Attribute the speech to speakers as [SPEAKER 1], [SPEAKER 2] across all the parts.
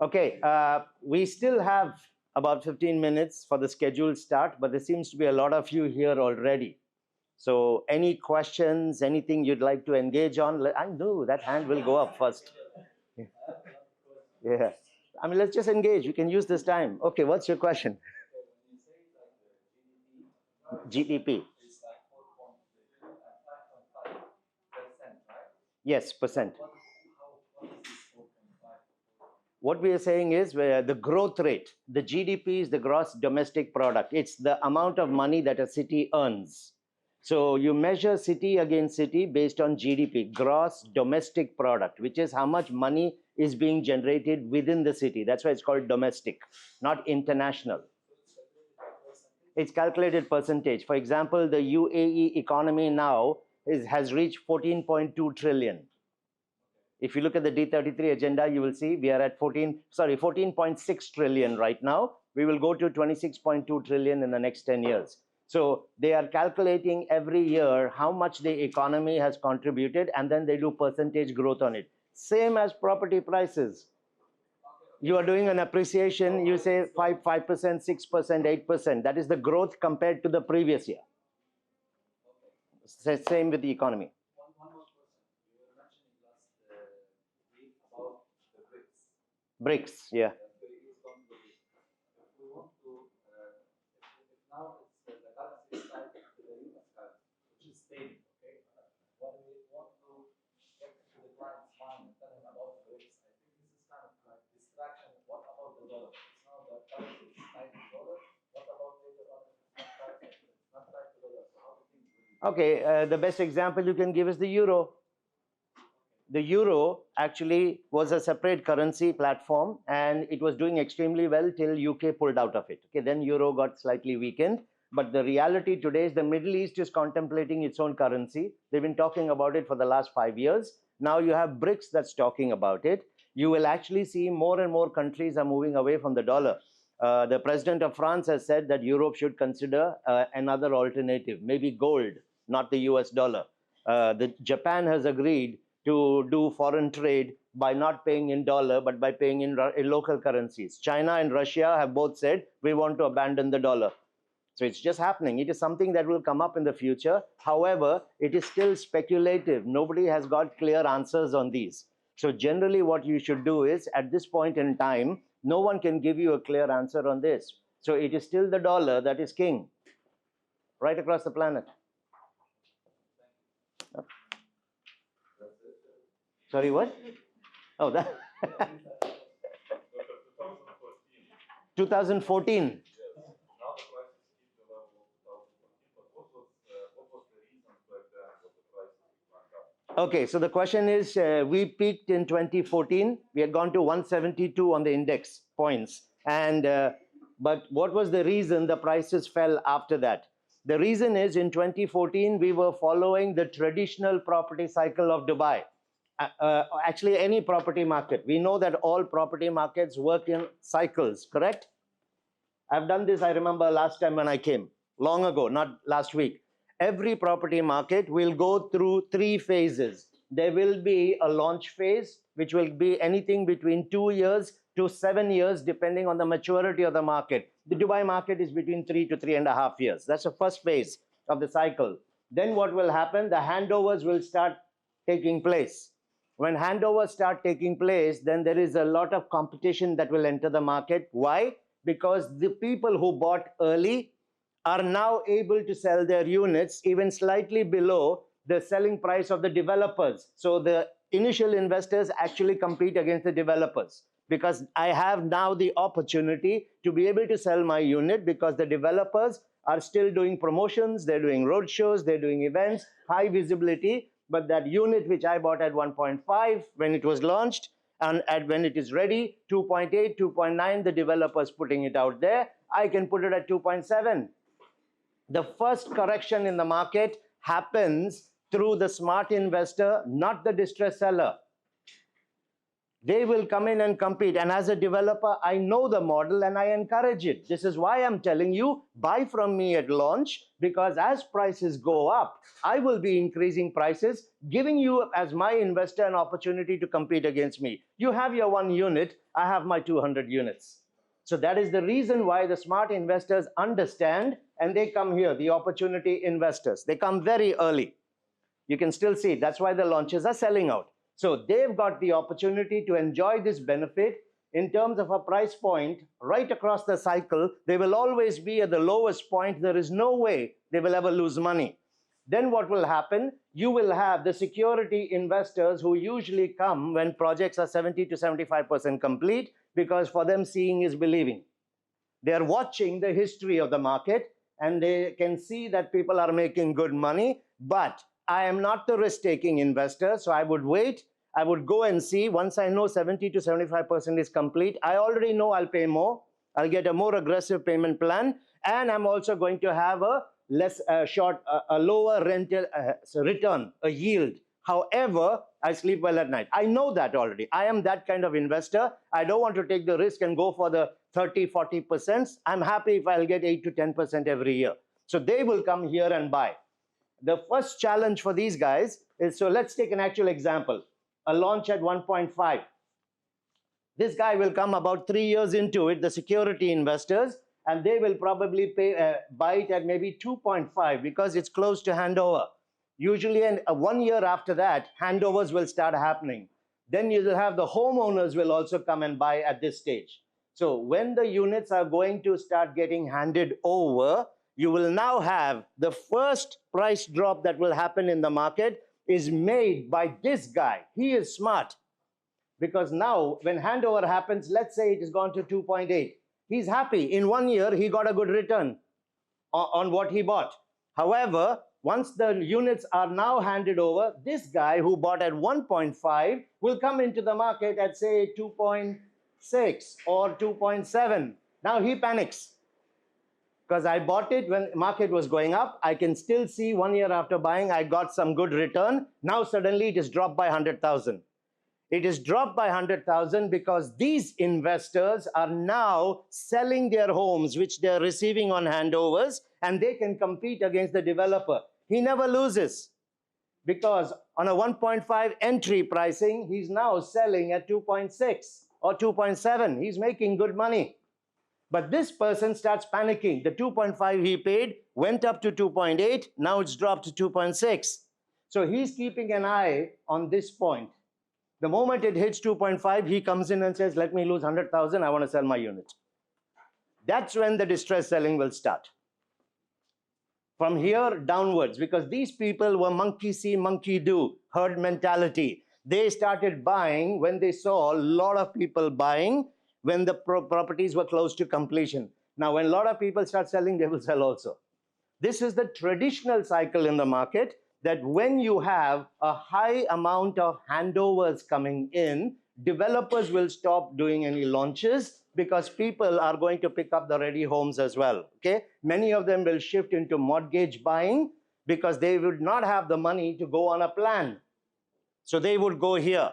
[SPEAKER 1] Okay, we still have about 15 minutes for the scheduled start, but there seems to be a lot of you here already. So any questions, anything you'd like to engage on? I know that hand will go up first. Yeah. I mean, let's just engage. We can use this time. Okay, what's your question? GDP. Yes, percent. What we are saying is the growth rate, the GDP is the gross domestic product. It's the amount of money that a city earns. So you measure city against city based on GDP, gross domestic product, which is how much money is being generated within the city. That's why it's called domestic, not international. It's calculated percentage. For example, the UAE economy now has reached 14.2 trillion. If you look at the D33 agenda, you will see we are at 14.6 trillion right now. We will go to 26.2 trillion in the next 10 years. So they are calculating every year how much the economy has contributed, and then they do percentage growth on it. Same as property prices. You are doing an appreciation, you say 5%, 6%, 8%. That is the growth compared to the previous year. Same with the economy. BRICS, yeah. Okay, the best example you can give is the euro. The euro actually was a separate currency platform, and it was doing extremely well till UK pulled out of it. Okay, then euro got slightly weakened. But the reality today is the Middle East is contemplating its own currency. They've been talking about it for the last 5 years. Now you have BRICS that's talking about it. You will actually see more and more countries are moving away from the dollar. The president of France has said that Europe should consider another alternative, maybe gold, not the US dollar. Japan has agreed to do foreign trade by not paying in dollar, but by paying in local currencies. China and Russia have both said, we want to abandon the dollar. So it's just happening. It is something that will come up in the future. However, it is still speculative. Nobody has got clear answers on these. So generally what you should do is, at this point in time, no one can give you a clear answer on this. So it is still the dollar that is king right across the planet. Sorry, what? Oh, that 2014. Okay, so the question is, we peaked in 2014. We had gone to 172 on the index points. And but what was the reason the prices fell after that? The reason is in 2014, we were following the traditional property cycle of Dubai. Actually, any property market. We know that all property markets work in cycles, correct? I've done this, I remember last time when I came, long ago, not last week. Every property market will go through 3 phases. There will be a launch phase, which will be anything between 2 years to 7 years, depending on the maturity of the market. The Dubai market is between 3 to 3.5 years. That's the first phase of the cycle. Then what will happen? The handovers will start taking place. When handovers start taking place, then there is a lot of competition that will enter the market. Why? Because the people who bought early are now able to sell their units even slightly below the selling price of the developers. So the initial investors actually compete against the developers, because I have now the opportunity to be able to sell my unit, because the developers are still doing promotions, they're doing road shows, they're doing events, high visibility. But that unit which I bought at 1.5 when it was launched, and when it is ready, 2.8, 2.9, the developer's putting it out there, I can put it at 2.7. The first correction in the market happens through the smart investor, not the distressed seller. They will come in and compete. And as a developer, I know the model and I encourage it. This is why I'm telling you, buy from me at launch, because as prices go up, I will be increasing prices, giving you as my investor an opportunity to compete against me. You have your 1 unit, I have my 200 units. So that is the reason why the smart investors understand and they come here, the opportunity investors. They come very early. You can still see it. That's why the launches are selling out. So they've got the opportunity to enjoy this benefit in terms of a price point right across the cycle. They will always be at the lowest point. There is no way they will ever lose money. Then what will happen? You will have the security investors who usually come when projects are 70 to 75% complete, because for them seeing is believing. They are watching the history of the market and they can see that people are making good money, but I am not the risk-taking investor, so I would wait. I would go and see. Once I know 70 to 75% is complete, I already know I'll pay more. I'll get a more aggressive payment plan, and I'm also going to have a lower rental return, a yield. However, I sleep well at night. I know that already. I am that kind of investor. I don't want to take the risk and go for the 30, 40%. I'm happy if I'll get 8 to 10% every year. So they will come here and buy. The first challenge for these guys is, so let's take an actual example, a launch at 1.5. This guy will come about 3 years into it, the security investors, and they will probably buy it at maybe 2.5 because it's close to handover. Usually 1 year after that, handovers will start happening. Then you will have the homeowners will also come and buy at this stage. So when the units are going to start getting handed over, you will now have the first price drop that will happen in the market is made by this guy. He is smart, because now when handover happens, let's say it has gone to 2.8. He's happy. In 1 year, he got a good return on what he bought. However, once the units are now handed over, this guy who bought at 1.5 will come into the market at say 2.6 or 2.7. Now he panics, because I bought it when market was going up. I can still see 1 year after buying, I got some good return. Now suddenly it is dropped by 100,000. It is dropped by 100,000 because these investors are now selling their homes, which they are receiving on handovers, and they can compete against the developer. He never loses, because on a 1.5 entry pricing, he's now selling at 2.6 or 2.7. He's making good money. But this person starts panicking. The 2.5 he paid went up to 2.8. Now it's dropped to 2.6. So he's keeping an eye on this point. The moment it hits 2.5, he comes in and says, let me lose 100,000. I want to sell my unit. That's when the distress selling will start. From here downwards, because these people were monkey see, monkey do, herd mentality. They started buying when they saw a lot of people buying when the properties were close to completion. Now, when a lot of people start selling, they will sell also. This is the traditional cycle in the market, that when you have a high amount of handovers coming in, developers will stop doing any launches because people are going to pick up the ready homes as well. Okay, many of them will shift into mortgage buying because they would not have the money to go on a plan. So they would go here.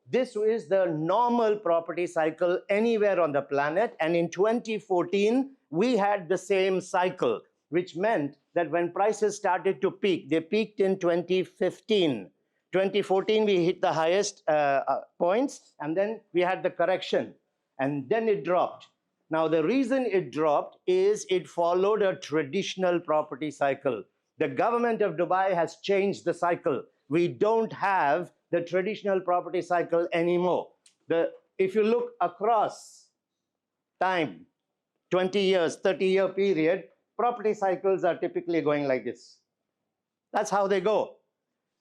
[SPEAKER 1] This is the normal property cycle anywhere on the planet. And in 2014, we had the same cycle, which meant that when prices started to peak, they peaked in 2015. 2014, we hit the highest points, and then we had the correction, and then it dropped. Now, the reason it dropped is it followed a traditional property cycle. The government of Dubai has changed the cycle. We don't have the traditional property cycle anymore. If you look across time, 20 years, 30-year period, property cycles are typically going like this. That's how they go.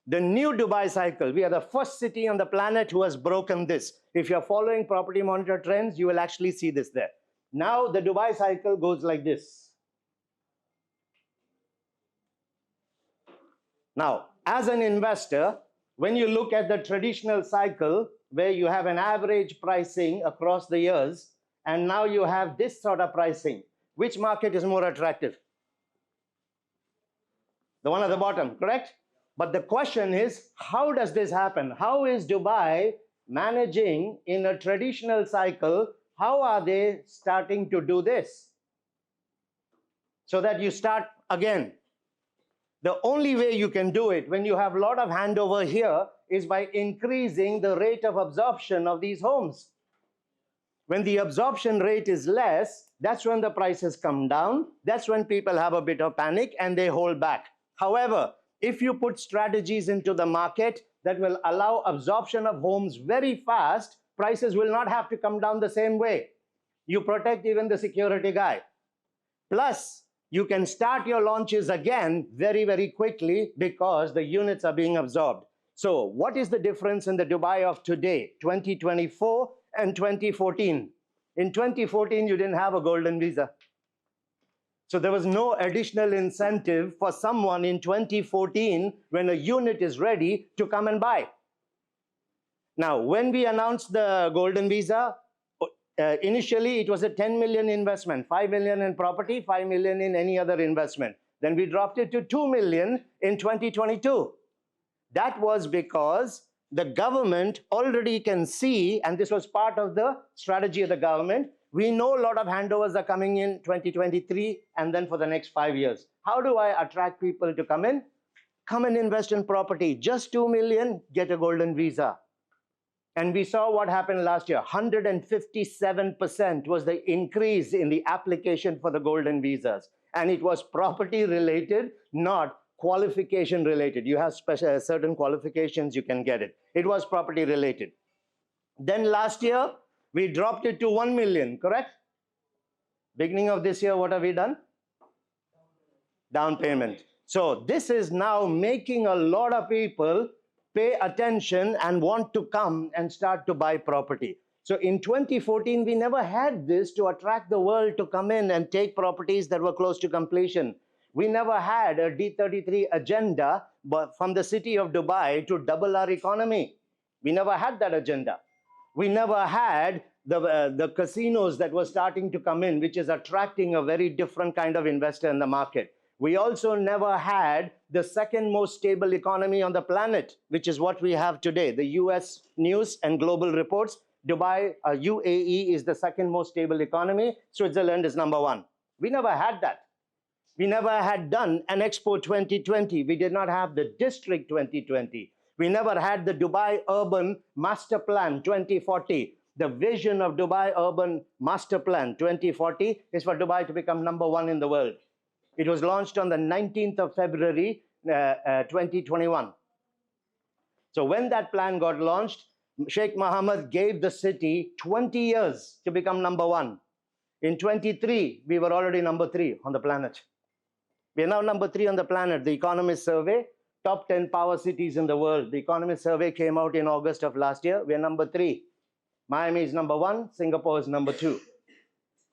[SPEAKER 1] The new Dubai cycle, we are the first city on the planet who has broken this. If you're following Property Monitor trends, you will actually see this there. Now the Dubai cycle goes like this. Now, as an investor, when you look at the traditional cycle where you have an average pricing across the years, and now you have this sort of pricing, which market is more attractive? The one at the bottom, correct? But the question is, how does this happen? How is Dubai managing in a traditional cycle, how are they starting to do this? So that you start again. The only way you can do it when you have a lot of handover here is by increasing the rate of absorption of these homes. When the absorption rate is less, that's when the prices come down. That's when people have a bit of panic and they hold back. However, if you put strategies into the market that will allow absorption of homes very fast, prices will not have to come down the same way. You protect even the security guy. Plus, you can start your launches again very, very quickly because the units are being absorbed. So what is the difference in the Dubai of today, 2024 and 2014? In 2014, you didn't have a golden visa. So there was no additional incentive for someone in 2014 when a unit is ready to come and buy. Now, when we announced the golden visa, initially it was a 10 million investment, 5 million in property, 5 million in any other investment. Then we dropped it to 2 million in 2022. That was because the government already can see, and this was part of the strategy of the government, we know a lot of handovers are coming in 2023 and then for the next 5 years. How do I attract people to come in? Come and invest in property. Just 2 million, get a golden visa. And we saw what happened last year. 157% was the increase in the application for the golden visas. And it was property related, not qualification related. You have certain qualifications, you can get it. It was property related. Then last year, we dropped it to 1 million, correct? Beginning of this year, what have we done? Down payment. So this is now making a lot of people pay attention and want to come and start to buy property. So in 2014, we never had this to attract the world to come in and take properties that were close to completion. We never had a D33 agenda but from the city of Dubai to double our economy. We never had that agenda. We never had the casinos that were starting to come in, which is attracting a very different kind of investor in the market. We also never had the second most stable economy on the planet, which is what we have today. The US News and Global reports, Dubai, UAE is the second most stable economy. Switzerland is number one. We never had that. We never had done an Expo 2020. We did not have the District 2020. We never had the Dubai Urban Master Plan 2040. The vision of Dubai Urban Master Plan 2040 is for Dubai to become number one in the world. It was launched on the 19th of February, 2021. So when that plan got launched, Sheikh Mohammed gave the city 20 years to become number one. In 23, we were already number 3 on the planet. We are now number 3 on the planet. The Economist survey, top 10 power cities in the world. The Economist survey came out in August of last year. We are number 3. Miami is number 1. Singapore is number 2.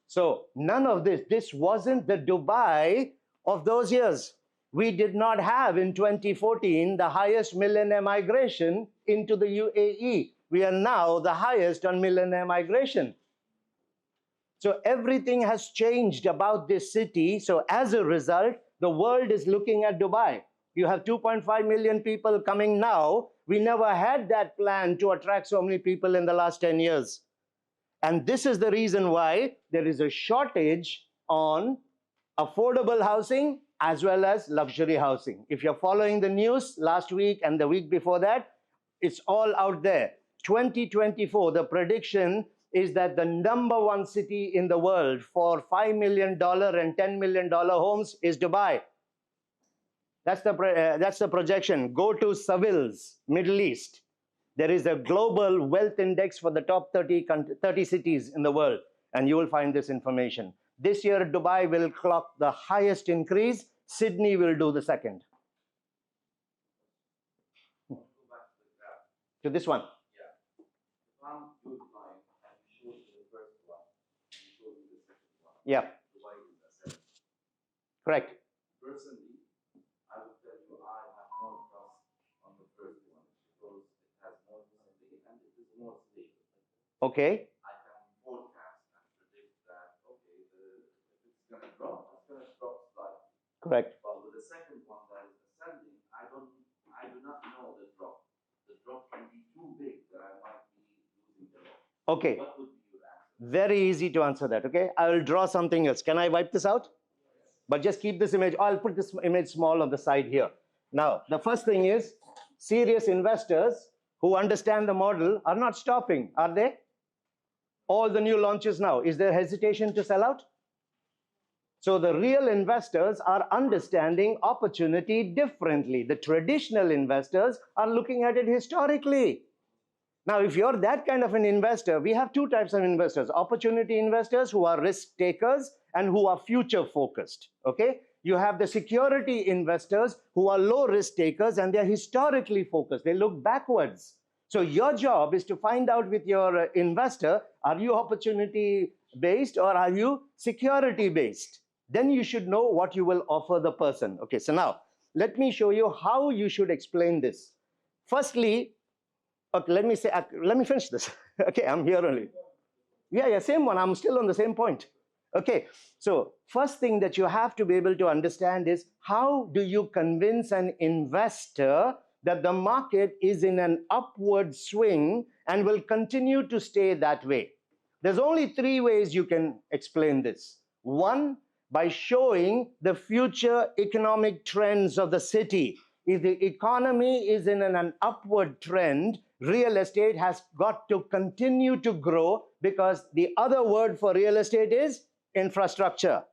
[SPEAKER 1] So none of this wasn't the Dubai of those years. We did not have in 2014 the highest millionaire migration into the UAE. We are now the highest on millionaire migration. So everything has changed about this city. So as a result, the world is looking at Dubai. You have 2.5 million people coming now. We never had that plan to attract so many people in the last 10 years. And this is the reason why there is a shortage on affordable housing as well as luxury housing. If you're following the news last week and the week before that, it's all out there. 2024, the prediction is that the number 1 city in the world for $5 million and $10 million homes is Dubai. That's the projection. Go to Savills, Middle East. There is a global wealth index for the top 30 cities in the world, and you will find this information. This year, Dubai will clock the highest increase. Sydney will do the second. To this one.
[SPEAKER 2] Yeah. If I'm good line and you showed me the first one, and you showed me the second one.
[SPEAKER 1] Yeah.
[SPEAKER 2] Dubai is the second.
[SPEAKER 1] Correct.
[SPEAKER 2] Personally, I would tell you I have more trust on the first one because it has more visibility and it is more stable.
[SPEAKER 1] Okay.
[SPEAKER 2] I can forecast and predict that, okay, if it's going to drop, it's going to drop slightly.
[SPEAKER 1] Correct.
[SPEAKER 2] But with the second one that is ascending, I do not know the drop. The drop can be too big that I might be
[SPEAKER 1] Okay,
[SPEAKER 2] what would be your answer?
[SPEAKER 1] very easy to answer that. Okay, I will draw something else. Can I wipe this out? But just keep this image. I'll put this image small on the side here. Now, the first thing is serious investors who understand the model are not stopping, are they? All the new launches now, is there hesitation to sell out? So the real investors are understanding opportunity differently. The traditional investors are looking at it historically. Now, if you're that kind of an investor, we have two types of investors: opportunity investors who are risk takers and who are future focused. Okay. You have the security investors who are low risk takers and they're historically focused. They look backwards. So your job is to find out with your investor, are you opportunity based or are you security based? Then you should know what you will offer the person. Okay. So now let me show you how you should explain this. Firstly, okay, let me finish this. Okay, I'm here only. Yeah, same one. I'm still on the same point. Okay, so first thing that you have to be able to understand is how do you convince an investor that the market is in an upward swing and will continue to stay that way? There's only three ways you can explain this. One, by showing the future economic trends of the city. If the economy is in an upward trend, real estate has got to continue to grow, because the other word for real estate is infrastructure.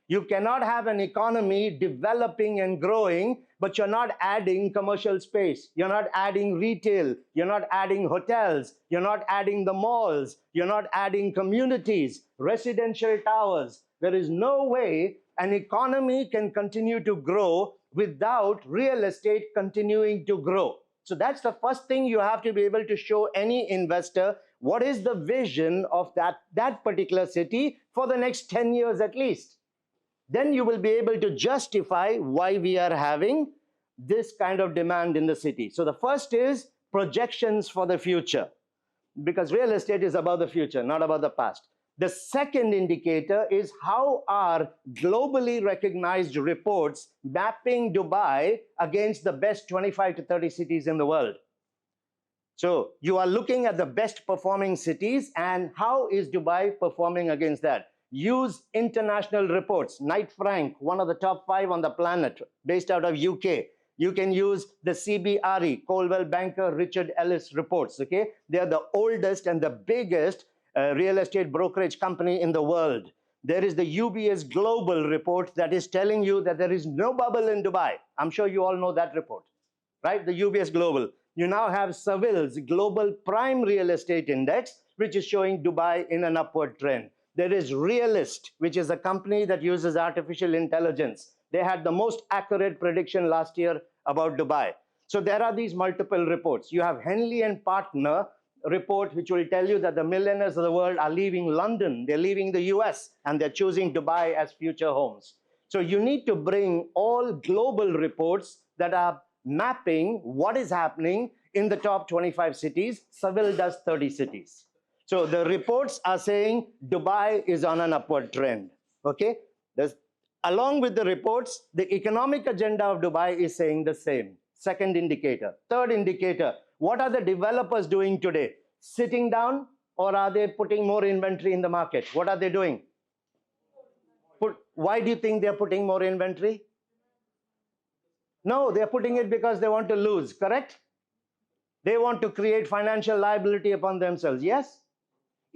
[SPEAKER 1] You cannot have an economy developing and growing, but you're not adding commercial space. You're not adding retail. You're not adding hotels. You're not adding the malls. You're not adding communities, residential towers. There is no way an economy can continue to grow without real estate continuing to grow. So that's the first thing you have to be able to show any investor. What is the vision of that particular city for the next 10 years at least? Then you will be able to justify why we are having this kind of demand in the city. So the first is projections for the future, because real estate is about the future, not about the past. The second indicator is how are globally recognized reports mapping Dubai against the best 25 to 30 cities in the world. So you are looking at the best performing cities and how is Dubai performing against that. Use international reports. Knight Frank, one of the top 5 on the planet, based out of UK. You can use the CBRE, Coldwell Banker Richard Ellis reports. Okay, they are the oldest and the biggest real estate brokerage company in the world. There is the UBS Global report that is telling you that there is no bubble in Dubai. I'm sure you all know that report, right? The UBS Global. You now have Seville's Global Prime Real Estate Index, which is showing Dubai in an upward trend. There is Realist, which is a company that uses artificial intelligence. They had the most accurate prediction last year about Dubai. So there are these multiple reports. You have Henley and Partner report, which will tell you that the millionaires of the world are leaving London, they're leaving the US, and they're choosing Dubai as future homes. So you need to bring all global reports that are mapping what is happening in the top 25 cities. Seville does 30 cities. So the reports are saying Dubai is on an upward trend. Okay? Along with the reports, the economic agenda of Dubai is saying the same. Second indicator. Third indicator, what are the developers doing today? Sitting down, or are they putting more inventory in the market? What are they doing? Why do you think they're putting more inventory? No, they're putting it because they want to lose, correct? They want to create financial liability upon themselves, yes?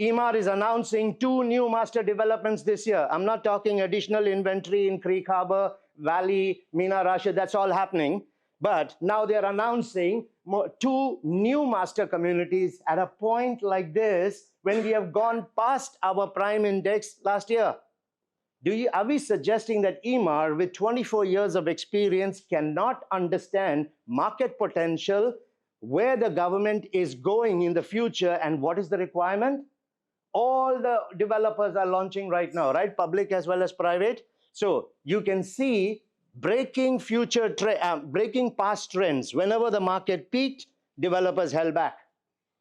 [SPEAKER 1] Emaar is announcing 2 new master developments this year. I'm not talking additional inventory in Creek Harbor, Valley, Mina Rashid, that's all happening. But now they're announcing 2 new master communities at a point like this when we have gone past our prime index last year. Are we suggesting that Emaar, with 24 years of experience, cannot understand market potential, where the government is going in the future, and what is the requirement? All the developers are launching right now, right? Public as well as private. So you can see breaking past trends. Whenever the market peaked, developers held back.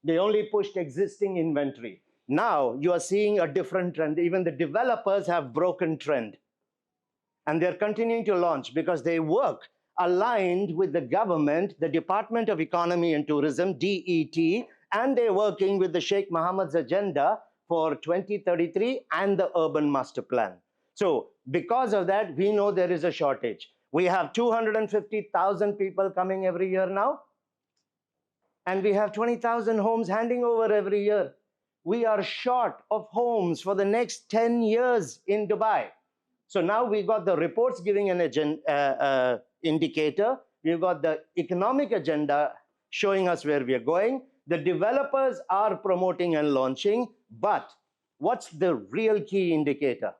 [SPEAKER 1] They only pushed existing inventory. Now you are seeing a different trend. Even the developers have broken trend. And they're continuing to launch because they work aligned with the government, the Department of Economy and Tourism, DET, and they're working with the Sheikh Mohammed's agenda for 2033 and the urban master plan. So because of that, we know there is a shortage. We have 250,000 people coming every year now, and we have 20,000 homes handing over every year. We are short of homes for the next 10 years in Dubai. So now we got the reports giving an indicator. We've got the economic agenda showing us where we are going. The developers are promoting and launching, but what's the real key indicator?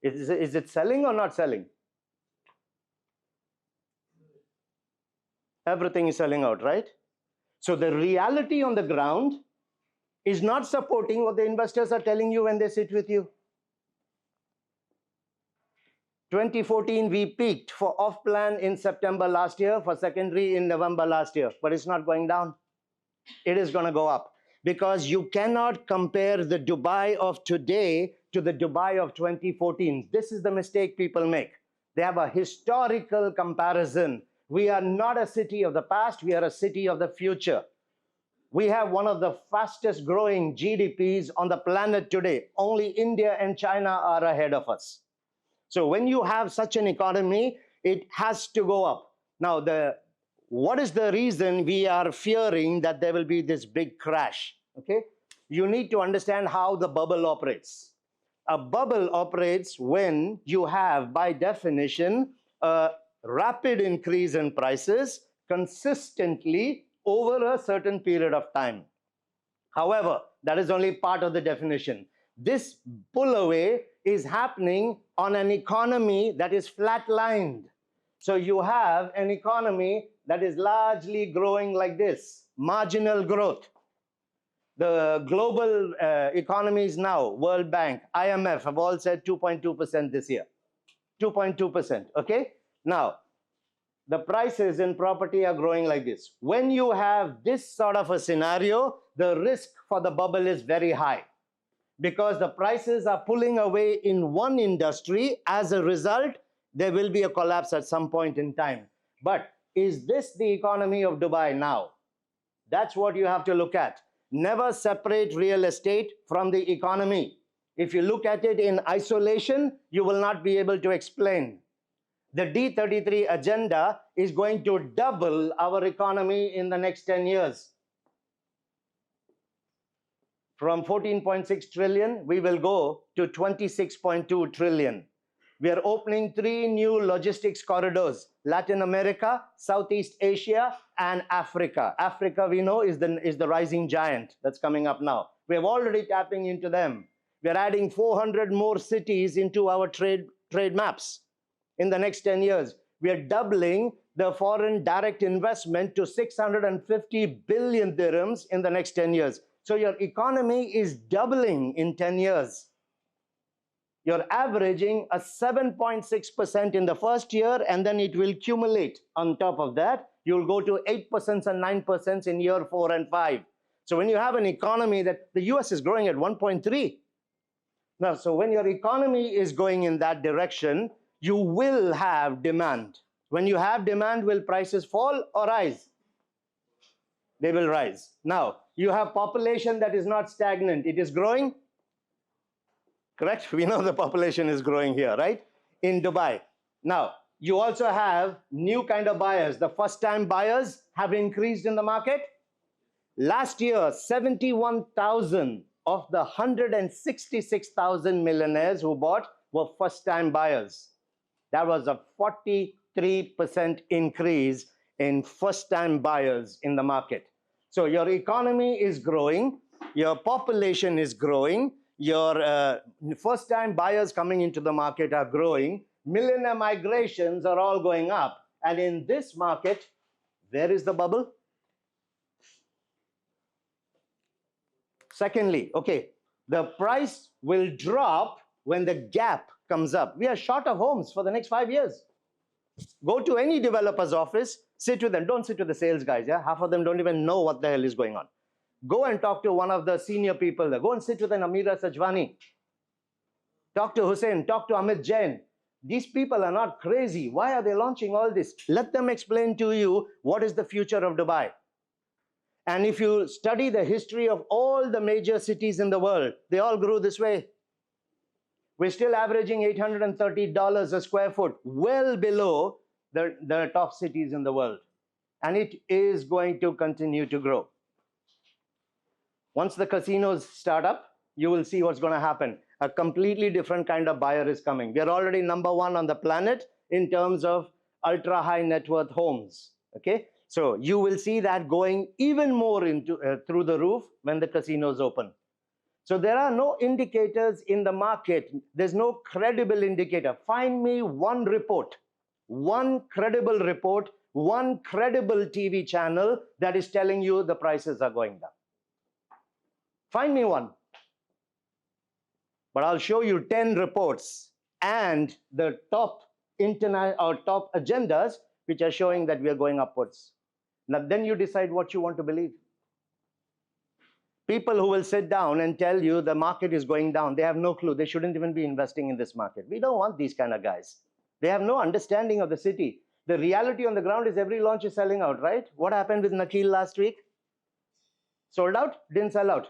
[SPEAKER 1] Is it selling or not selling? Everything is selling out, right? So the reality on the ground is not supporting what the investors are telling you when they sit with you. 2014, we peaked for off-plan in September last year, for secondary in November last year, but it's not going down. It is going to go up, because you cannot compare the Dubai of today to the Dubai of 2014. This is the mistake people make. They have a historical comparison. We are not a city of the past, we are a city of the future. We have one of the fastest growing GDPs on the planet today. Only India and China are ahead of us. So when you have such an economy, it has to go up. Now, what is the reason we are fearing that there will be this big crash? Okay, you need to understand how the bubble operates. A bubble operates when you have, by definition, a rapid increase in prices consistently over a certain period of time. However, that is only part of the definition. This pull away is happening on an economy that is flatlined. So you have an economy that is largely growing like this, marginal growth. The global economies now, World Bank, IMF have all said 2.2% this year. 2.2%, okay? Now, the prices in property are growing like this. When you have this sort of a scenario, the risk for the bubble is very high, because the prices are pulling away in one industry. As a result, there will be a collapse at some point in time. But is this the economy of Dubai now? That's what you have to look at. Never separate real estate from the economy. If you look at it in isolation, you will not be able to explain. The D33 agenda is going to double our economy in the next 10 years. From 14.6 trillion, we will go to 26.2 trillion. We are opening 3 new logistics corridors: Latin America, Southeast Asia, and Africa. Africa, we know, is the rising giant that's coming up now. We are already tapping into them. We are adding 400 more cities into our trade maps in the next 10 years. We are doubling the foreign direct investment to 650 billion dirhams in the next 10 years. So your economy is doubling in 10 years. You're averaging a 7.6% in the first year, and then it will accumulate. On top of that, you'll go to 8% and 9% in year 4 and 5. So when you have an economy that the US is growing at 1.3. Now, so when your economy is going in that direction, you will have demand. When you have demand, will prices fall or rise? They will rise. Now, you have population that is not stagnant. It is growing. Correct? We know the population is growing here, right? In Dubai. Now, you also have new kind of buyers. The first-time buyers have increased in the market. Last year, 71,000 of the 166,000 millionaires who bought were first-time buyers. That was a 43% increase in first-time buyers in the market. So your economy is growing, your population is growing, your first-time buyers coming into the market are growing, millionaire migrations are all going up. And in this market, where is the bubble? Secondly, okay, the price will drop when the gap comes up. We are short of homes for the next 5 years. Go to any developer's office, sit with them. Don't sit with the sales guys, yeah? Half of them don't even know what the hell is going on. Go and talk to one of the senior people there. Go and sit with an Amira Sajwani. Talk to Hussein, talk to Amit Jain. These people are not crazy. Why are they launching all this? Let them explain to you what is the future of Dubai. And if you study the history of all the major cities in the world, they all grew this way. We're still averaging $830 a square foot, well below the top cities in the world. And it is going to continue to grow. Once the casinos start up, you will see what's going to happen. A completely different kind of buyer is coming. We are already number one on the planet in terms of ultra high net worth homes. Okay, so you will see that going even more into through the roof when the casinos open. So there are no indicators in the market. There's no credible indicator. Find me one report, one credible report, one credible TV channel that is telling you the prices are going down. Find me one. But I'll show you 10 reports and the top internet or top agendas which are showing that we are going upwards. Now then you decide what you want to believe. People who will sit down and tell you the market is going down, they have no clue. They shouldn't even be investing in this market. We don't want these kind of guys. They have no understanding of the city. The reality on the ground is every launch is selling out, right? What happened with Nakheel last week? Sold out? Didn't sell out.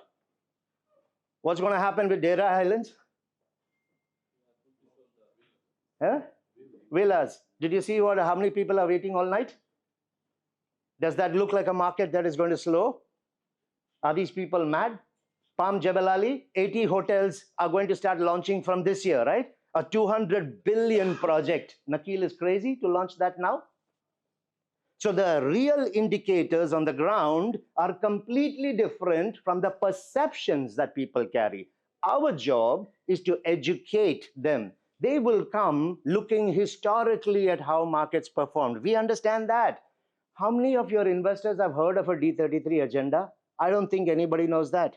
[SPEAKER 1] What's going to happen with Dera Highlands? Huh? Villas. Did you see how many people are waiting all night? Does that look like a market that is going to slow? Are these people mad? Palm Jebel Ali, 80 hotels are going to start launching from this year, right? A 200 billion project. Nakheel is crazy to launch that now. So the real indicators on the ground are completely different from the perceptions that people carry. Our job is to educate them. They will come looking historically at how markets performed. We understand that. How many of your investors have heard of a D33 agenda? I don't think anybody knows that.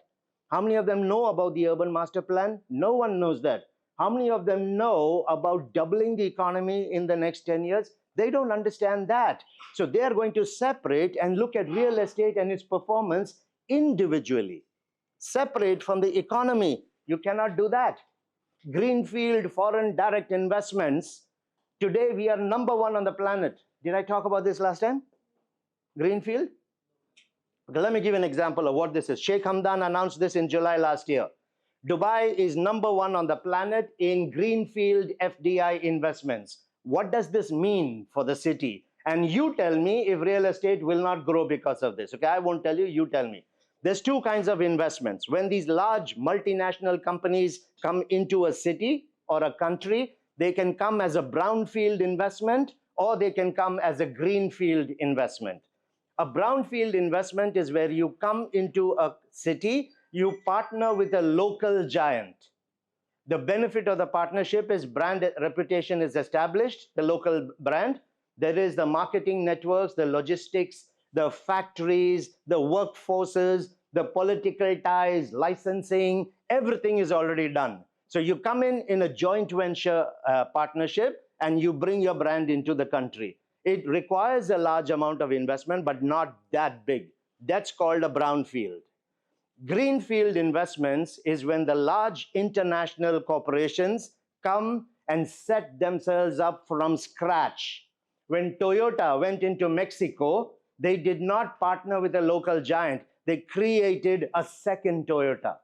[SPEAKER 1] How many of them know about the urban master plan? No one knows that. How many of them know about doubling the economy in the next 10 years? They don't understand that. So they are going to separate and look at real estate and its performance individually, separate from the economy. You cannot do that. Greenfield foreign direct investments. Today we are number one on the planet. Did I talk about this last time? Greenfield? Okay, let me give an example of what this is. Sheikh Hamdan announced this in July last year. Dubai is number one on the planet in greenfield FDI investments. What does this mean for the city? And you tell me if real estate will not grow because of this. Okay, I won't tell you, you tell me. There's two kinds of investments. When these large multinational companies come into a city or a country, they can come as a brownfield investment or they can come as a greenfield investment. A brownfield investment is where you come into a city, you partner with a local giant. The benefit of the partnership is brand reputation is established, the local brand. There is the marketing networks, the logistics, the factories, the workforces, the political ties, licensing, everything is already done. So you come in a joint venture partnership and you bring your brand into the country. It requires a large amount of investment, but not that big. That's called a brownfield. Greenfield investments is when the large international corporations come and set themselves up from scratch. When Toyota went into Mexico, they did not partner with a local giant. They created a second Toyota.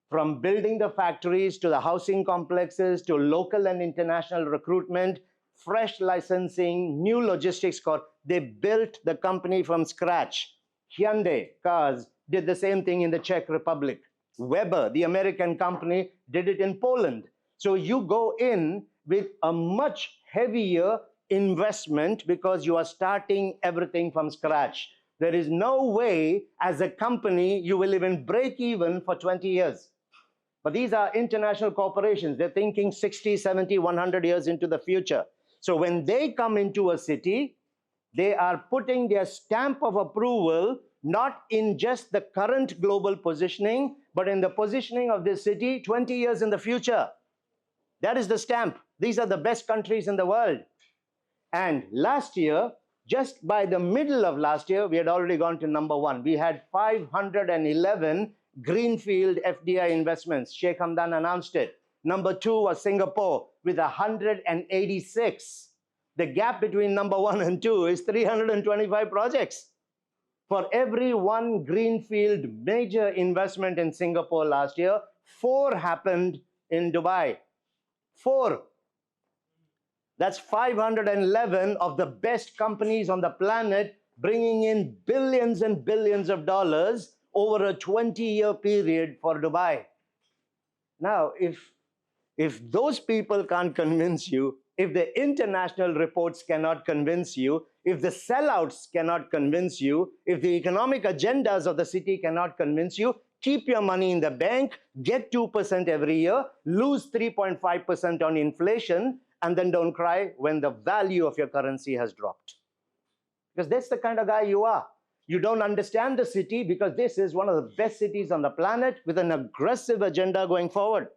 [SPEAKER 1] From building the factories to the housing complexes to local and international recruitment, fresh licensing, new logistics core, they built the company from scratch. Hyundai cars did the same thing in the Czech Republic. Weber, the American company, did it in Poland. So you go in with a much heavier investment because you are starting everything from scratch. There is no way as a company you will even break even for 20 years. But these are international corporations. They're thinking 60, 70, 100 years into the future. So when they come into a city, they are putting their stamp of approval not in just the current global positioning, but in the positioning of this city 20 years in the future. That is the stamp. These are the best countries in the world. And last year, just by the middle of last year, we had already gone to number one. We had 511 greenfield FDI investments. Sheikh Hamdan announced it. Number two was Singapore with 186. The gap between number one and two is 325 projects. For every one greenfield major investment in Singapore last year, 4 happened in Dubai. 4. That's 511 of the best companies on the planet bringing in billions and billions of dollars over a 20-year period for Dubai. Now, if those people can't convince you, if the international reports cannot convince you, if the sellouts cannot convince you, if the economic agendas of the city cannot convince you, keep your money in the bank, get 2% every year, lose 3.5% on inflation, and then don't cry when the value of your currency has dropped. Because that's the kind of guy you are. You don't understand the city because this is one of the best cities on the planet with an aggressive agenda going forward.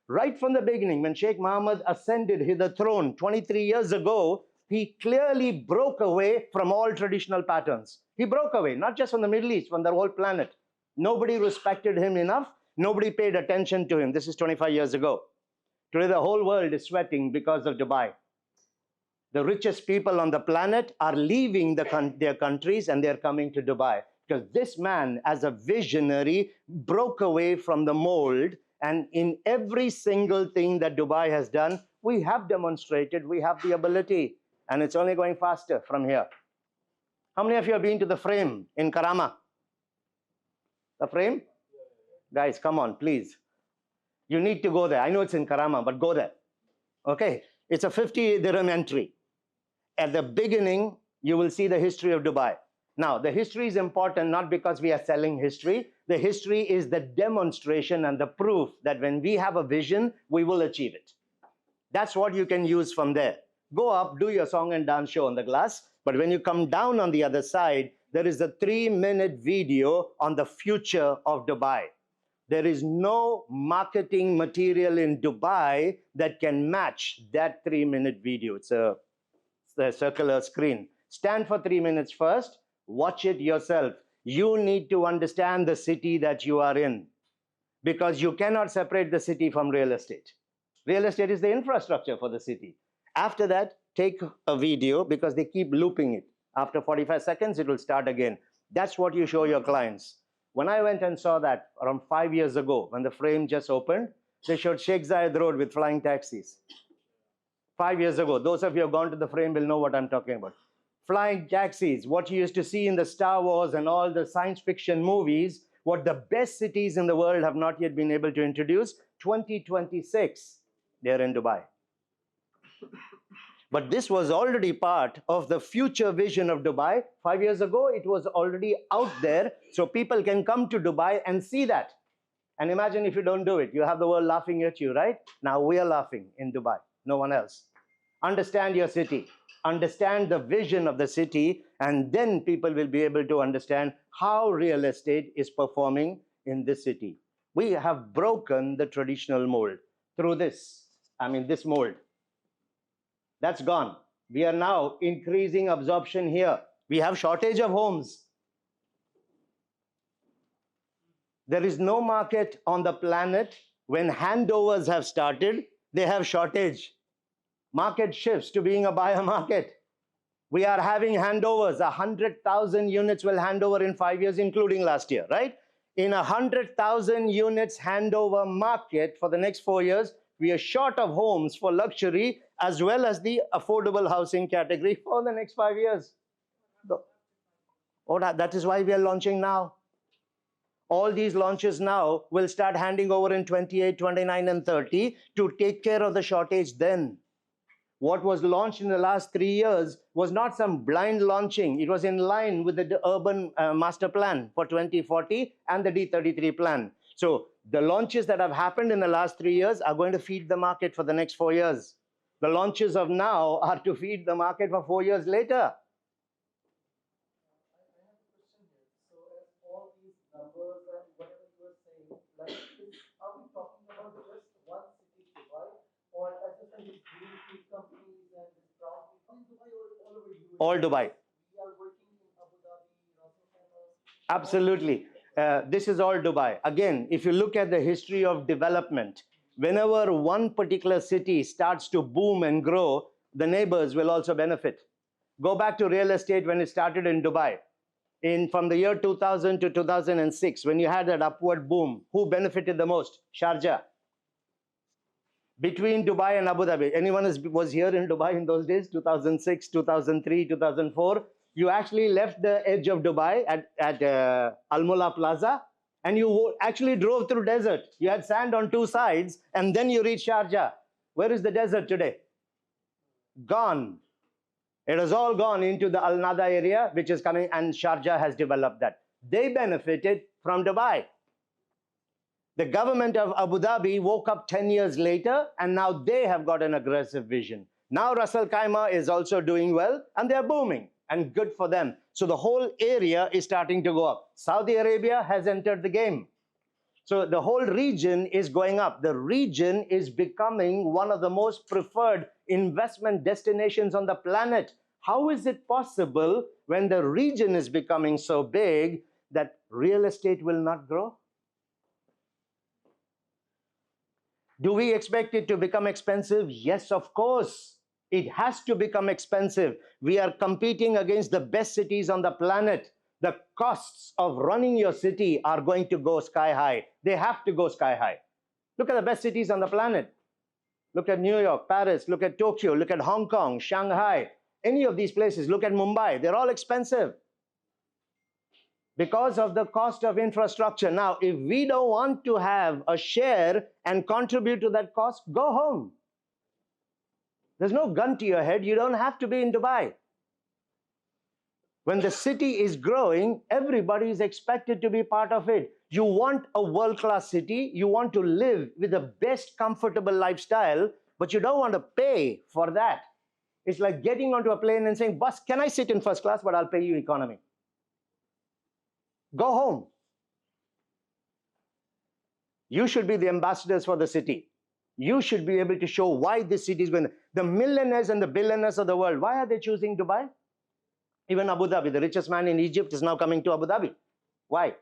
[SPEAKER 1] Right from the beginning, when Sheikh Mohammed ascended the throne 23 years ago, he clearly broke away from all traditional patterns. He broke away, not just from the Middle East, from the whole planet. Nobody respected him enough. Nobody paid attention to him. This is 25 years ago. Today, the whole world is sweating because of Dubai. The richest people on the planet are leaving their countries and they're coming to Dubai. Because this man, as a visionary, broke away from the mold. And in every single thing that Dubai has done, we have demonstrated we have the ability. And it's only going faster from here. How many of you have been to the Frame in Karama? The Frame? Guys, come on, please. You need to go there. I know it's in Karama, but go there. Okay? It's a 50 dirham entry. At the beginning, you will see the history of Dubai. Now, the history is important not because we are selling history. The history is the demonstration and the proof that when we have a vision, we will achieve it. That's what you can use from there. Go up, do your song and dance show on the glass. But when you come down on the other side, there is a 3-minute video on the future of Dubai. There is no marketing material in Dubai that can match that 3-minute video. It's a circular screen. Stand for 3 minutes first. Watch it yourself. You need to understand the city that you are in because you cannot separate the city from real estate. Real estate is the infrastructure for the city. After that, take a video because they keep looping it. After 45 seconds, it will start again. That's what you show your clients. When I went and saw that around 5 years ago, when the Frame just opened, they showed Sheikh Zayed Road with flying taxis. 5 years ago, those of you who have gone to the Frame will know what I'm talking about. Flying taxis, what you used to see in the Star Wars and all the science fiction movies, what the best cities in the world have not yet been able to introduce, 2026, they're in Dubai. But this was already part of the future vision of Dubai. 5 years ago, it was already out there, so people can come to Dubai and see that. And imagine if you don't do it, you have the world laughing at you, right? Now we are laughing in Dubai, no one else. Understand your city. Understand the vision of the city, and then people will be able to understand how real estate is performing in this city. We have broken the traditional mold through this mold. That's gone. We are now increasing absorption here. We have shortage of homes. There is no market on the planet. When handovers have started, they have shortage. Market shifts to being a buyer market. We are having handovers. 100,000 units will hand over in 5 years, including last year, right? In 100,000 units handover market for the next 4 years, we are short of homes for luxury as well as the affordable housing category for the next 5 years. That is why we are launching now. All these launches now will start handing over in 28, 29, and 30 to take care of the shortage then. What was launched in the last 3 years was not some blind launching. It was in line with the urban master plan for 2040 and the D33 plan. So the launches that have happened in the last 3 years are going to feed the market for the next 4 years. The launches of now are to feed the market for 4 years later. All Dubai. Absolutely. This is all Dubai. Again, if you look at the history of development, whenever one particular city starts to boom and grow, the neighbors will also benefit. Go back to real estate when it started in Dubai. from the year 2000 to 2006, when you had that upward boom, who benefited the most? Sharjah. Between Dubai and Abu Dhabi, anyone was here in Dubai in those days, 2006, 2003, 2004? You actually left the edge of Dubai at Al Mula Plaza, and you actually drove through desert. You had sand on two sides, and then you reached Sharjah. Where is the desert today? Gone. It has all gone into the Al Nada area, which is coming, and Sharjah has developed that. They benefited from Dubai. The government of Abu Dhabi woke up 10 years later, and now they have got an aggressive vision. Now Ras Al Khaimah is also doing well, and they're booming, and good for them. So the whole area is starting to go up. Saudi Arabia has entered the game. So the whole region is going up. The region is becoming one of the most preferred investment destinations on the planet. How is it possible when the region is becoming so big that real estate will not grow? Do we expect it to become expensive? Yes, of course. It has to become expensive. We are competing against the best cities on the planet. The costs of running your city are going to go sky high. They have to go sky high. Look at the best cities on the planet. Look at New York, Paris, look at Tokyo, look at Hong Kong, Shanghai, any of these places. Look at Mumbai. They're all expensive because of the cost of infrastructure. Now, if we don't want to have a share and contribute to that cost, go home. There's no gun to your head. You don't have to be in Dubai. When the city is growing, everybody is expected to be part of it. You want a world-class city. You want to live with the best comfortable lifestyle, but you don't want to pay for that. It's like getting onto a plane and saying, "Boss, can I sit in first class, but I'll pay you economy." Go home. You should be the ambassadors for the city. You should be able to show why this city is going. The millionaires and the billionaires of the world, why are they choosing Dubai? Even Abu Dhabi, the richest man in Egypt is now coming to Abu Dhabi. Why?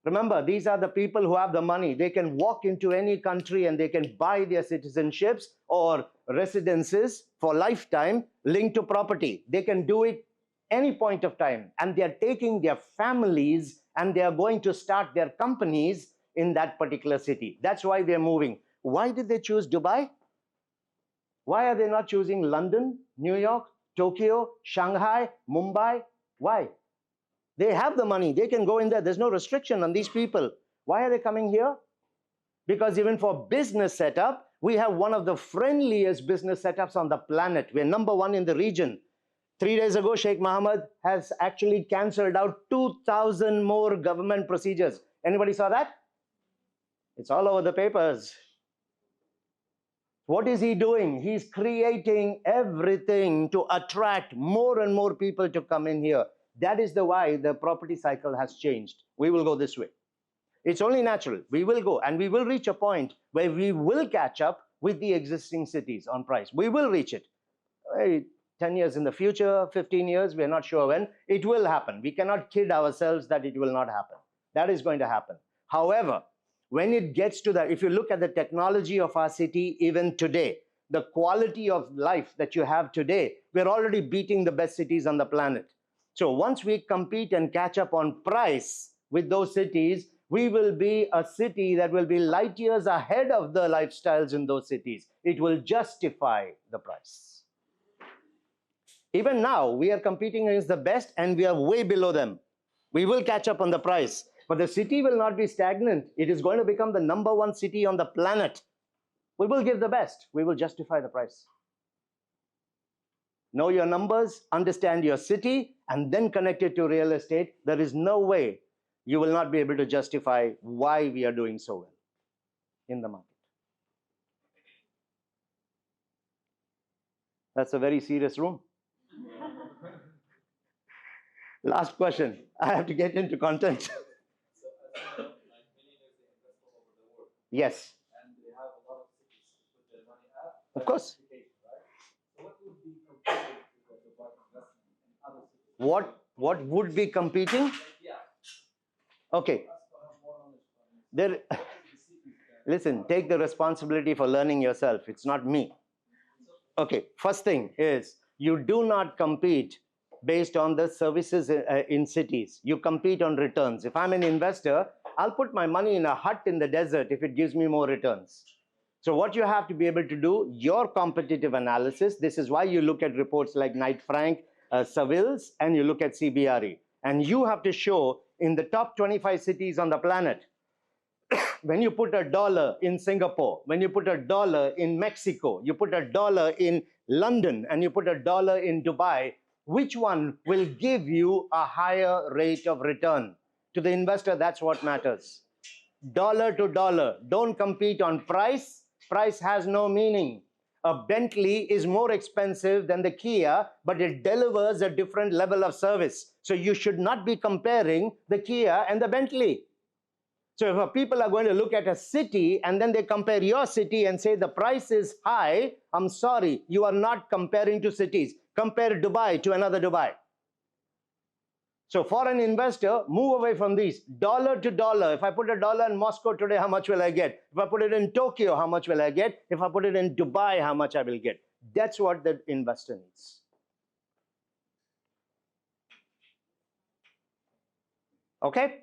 [SPEAKER 1] Remember, these are the people who have the money. They can walk into any country and they can buy their citizenships or residences for lifetime linked to property. They can do it any point of time, and they're taking their families and they are going to start their companies in that particular city. That's why they're moving. Why did they choose Dubai? Why are they not choosing London, New York, Tokyo, Shanghai, Mumbai? Why? They have the money. They can go in there. There's no restriction on these people. Why are they coming here? Because even for business setup, we have one of the friendliest business setups on the planet. We're number one in the region. 3 days ago, Sheikh Mohammed has actually cancelled out 2,000 more government procedures. Anybody saw that? It's all over the papers. What is he doing? He's creating everything to attract more and more people to come in here. That is the why the property cycle has changed. We will go this way. It's only natural. We will go, and we will reach a point where we will catch up with the existing cities on price. We will reach it. 10 years in the future, 15 years, we're not sure when. It will happen. We cannot kid ourselves that it will not happen. That is going to happen. However, when it gets to that, if you look at the technology of our city even today, the quality of life that you have today, we're already beating the best cities on the planet. So once we compete and catch up on price with those cities, we will be a city that will be light years ahead of the lifestyles in those cities. It will justify the price. Even now, we are competing against the best and we are way below them. We will catch up on the price, but the city will not be stagnant. It is going to become the number one city on the planet. We will give the best. We will justify the price. Know your numbers, understand your city, and then connect it to real estate. There is no way you will not be able to justify why we are doing so well in the market. That's a very serious room. Last question. I have to get into content.
[SPEAKER 2] So, like millionaires, they invest all over the world.
[SPEAKER 1] Yes.
[SPEAKER 2] And they have a lot of cities to put their money at.
[SPEAKER 1] Of course.
[SPEAKER 2] Right? So what would be competing with the Dubai investment in other cities?
[SPEAKER 1] What would be competing?
[SPEAKER 2] Yeah.
[SPEAKER 1] Okay. There. Listen, take the responsibility for learning yourself. It's not me. Okay. First thing is, you do not compete based on the services in cities. You compete on returns. If I'm an investor, I'll put my money in a hut in the desert if it gives me more returns. So what you have to be able to do, your competitive analysis, this is why you look at reports like Knight Frank, Savills, and you look at CBRE. And you have to show in the top 25 cities on the planet, when you put $1 in Singapore, when you put $1 in Mexico, you put $1 in London, and you put $1 in Dubai, which one will give you a higher rate of return? To the investor, that's what matters. Dollar to dollar. Don't compete on price. Price has no meaning. A Bentley is more expensive than the Kia, but it delivers a different level of service. So you should not be comparing the Kia and the Bentley. So if people are going to look at a city and then they compare your city and say the price is high, I'm sorry, you are not comparing to cities. Compare Dubai to another Dubai. So for an investor, move away from these. Dollar to dollar. If I put $1 in Moscow today, how much will I get? If I put it in Tokyo, how much will I get? If I put it in Dubai, how much I will get? That's what the investor needs. Okay?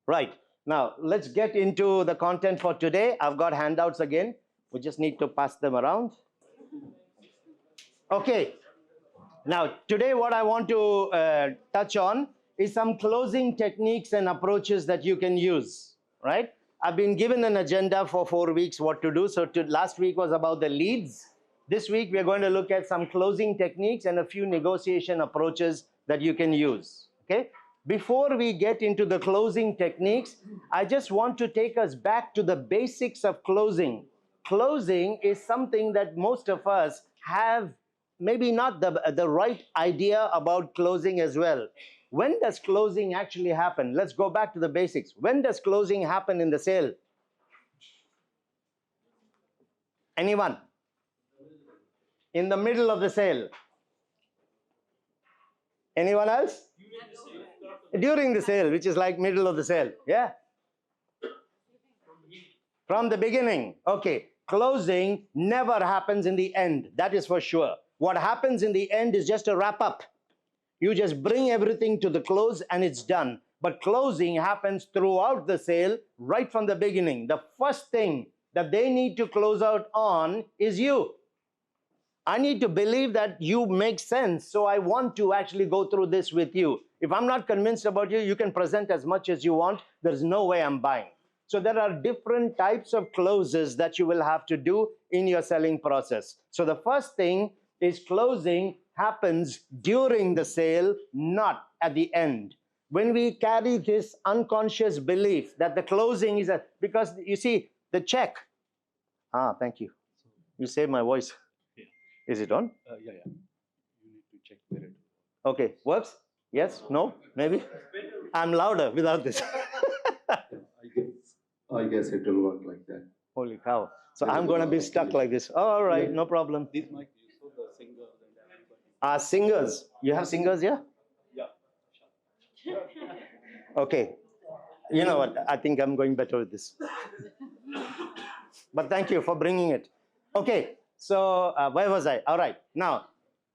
[SPEAKER 1] Right. Now, let's get into the content for today. I've got handouts again. We just need to pass them around. Okay. Now, today what I want to touch on is some closing techniques and approaches that you can use, right? I've been given an agenda for 4 weeks what to do. So last week was about the leads. This week, we're going to look at some closing techniques and a few negotiation approaches that you can use, okay? Before we get into the closing techniques, I just want to take us back to the basics of closing. Closing is something that most of us have maybe not the right idea about closing as well. When does closing actually happen? Let's go back to the basics. When does closing happen in the sale? Anyone? In the middle of the sale. Anyone else? During the sale, which is like middle of the sale. Yeah? From the beginning. Okay. Closing never happens in the end. That is for sure. What happens in the end is just a wrap up. You just bring everything to the close and it's done. But closing happens throughout the sale, right from the beginning. The first thing that they need to close out on is you. I need to believe that you make sense, so I want to actually go through this with you. If I'm not convinced about you, you can present as much as you want. There's no way I'm buying. So there are different types of closes that you will have to do in your selling process. So the first thing is closing happens during the sale, not at the end. When we carry this unconscious belief that the closing is because you see, the check. Thank you. You saved my voice. Is it on?
[SPEAKER 3] Yeah. You need to check where it is.
[SPEAKER 1] Okay, works? Yes? No? Maybe? I'm louder without this.
[SPEAKER 3] I guess it will work like that.
[SPEAKER 1] Holy cow. So I'm going to be stuck like this. All right, no problem.
[SPEAKER 3] This mic, you saw the singers and everybody.
[SPEAKER 1] Singers. You have singers here?
[SPEAKER 3] Yeah.
[SPEAKER 1] Okay. You know what? I think I'm going better with this. But thank you for bringing it. Okay. So where was I? All right. Now,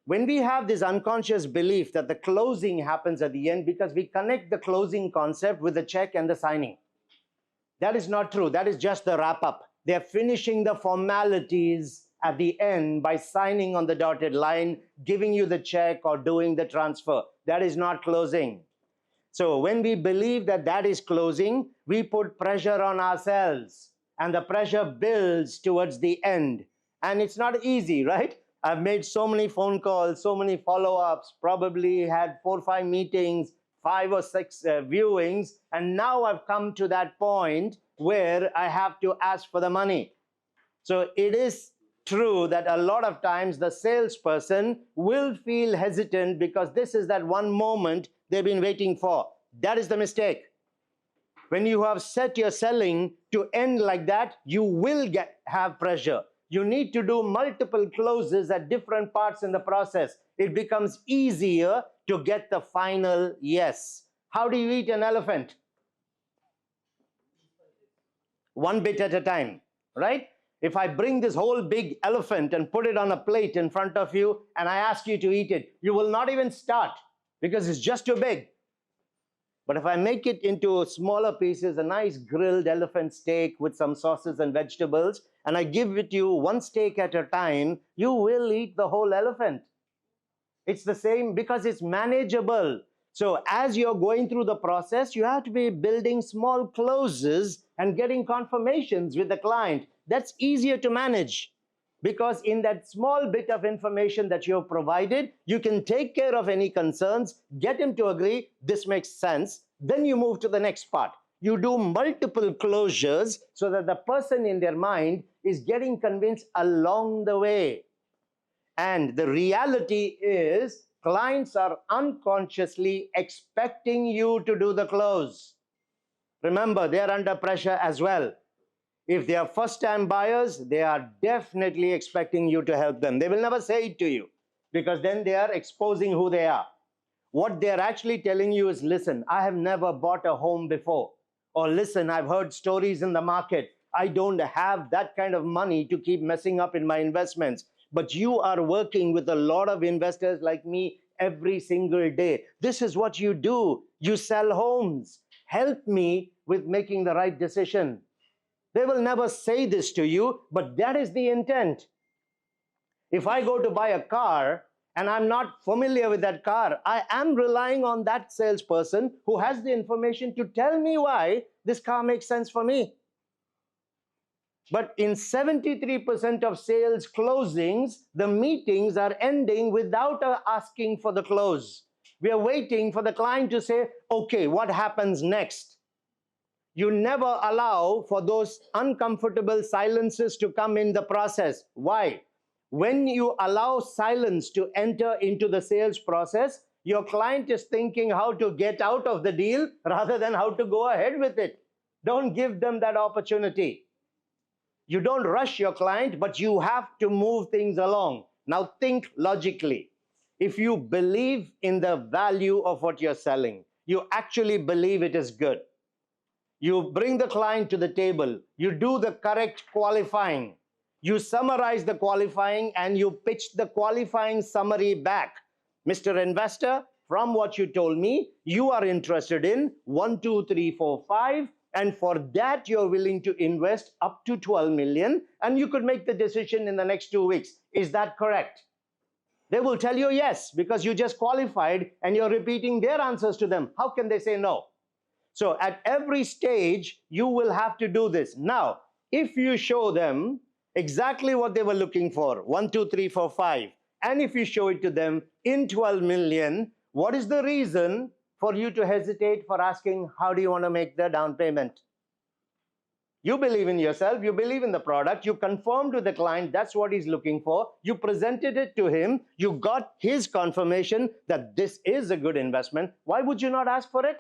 [SPEAKER 1] when we have this unconscious belief that the closing happens at the end because we connect the closing concept with the check and the signing. That is not true. That is just the wrap up. They're finishing the formalities at the end by signing on the dotted line, giving you the check or doing the transfer. That is not closing. So when we believe that that is closing, we put pressure on ourselves and the pressure builds towards the end. And it's not easy, right? I've made so many phone calls, so many follow-ups, probably had 4 or 5 meetings, 5 or 6 viewings, and now I've come to that point where I have to ask for the money. So it is true that a lot of times the salesperson will feel hesitant because this is that one moment they've been waiting for. That is the mistake. When you have set your selling to end like that, you will have pressure. You need to do multiple closes at different parts in the process. It becomes easier to get the final yes. How do you eat an elephant? One bit at a time, right? If I bring this whole big elephant and put it on a plate in front of you and I ask you to eat it, you will not even start because it's just too big. But if I make it into smaller pieces, a nice grilled elephant steak with some sauces and vegetables, and I give it to you one steak at a time, you will eat the whole elephant. It's the same because it's manageable. So as you're going through the process, you have to be building small closes and getting confirmations with the client. That's easier to manage because in that small bit of information that you've provided, you can take care of any concerns, get him to agree, this makes sense. Then you move to the next part. You do multiple closures so that the person in their mind is getting convinced along the way. And the reality is, clients are unconsciously expecting you to do the close. Remember, they are under pressure as well. If they are first-time buyers, they are definitely expecting you to help them. They will never say it to you because then they are exposing who they are. What they're actually telling you is, listen, I have never bought a home before. Or listen, I've heard stories in the market. I don't have that kind of money to keep messing up in my investments. But you are working with a lot of investors like me every single day. This is what you do. You sell homes. Help me with making the right decision. They will never say this to you, but that is the intent. If I go to buy a car and I'm not familiar with that car, I am relying on that salesperson who has the information to tell me why this car makes sense for me. But in 73% of sales closings, the meetings are ending without asking for the close. We are waiting for the client to say, okay, what happens next? You never allow for those uncomfortable silences to come in the process. Why? When you allow silence to enter into the sales process, your client is thinking how to get out of the deal rather than how to go ahead with it. Don't give them that opportunity. You don't rush your client, but you have to move things along. Now think logically. If you believe in the value of what you're selling, you actually believe it is good. You bring the client to the table, you do the correct qualifying, you summarize the qualifying and you pitch the qualifying summary back. Mr. Investor, from what you told me, you are interested in 1, 2, 3, 4, 5, and for that you're willing to invest up to 12 million and you could make the decision in the next 2 weeks. Is that correct? They will tell you yes, because you just qualified and you're repeating their answers to them. How can they say no? So at every stage, you will have to do this. Now, if you show them exactly what they were looking for, 1, 2, 3, 4, 5, and if you show it to them in 12 million, what is the reason for you to hesitate for asking, how do you want to make the down payment? You believe in yourself, you believe in the product, you confirmed with the client that's what he's looking for, you presented it to him, you got his confirmation that this is a good investment. Why would you not ask for it?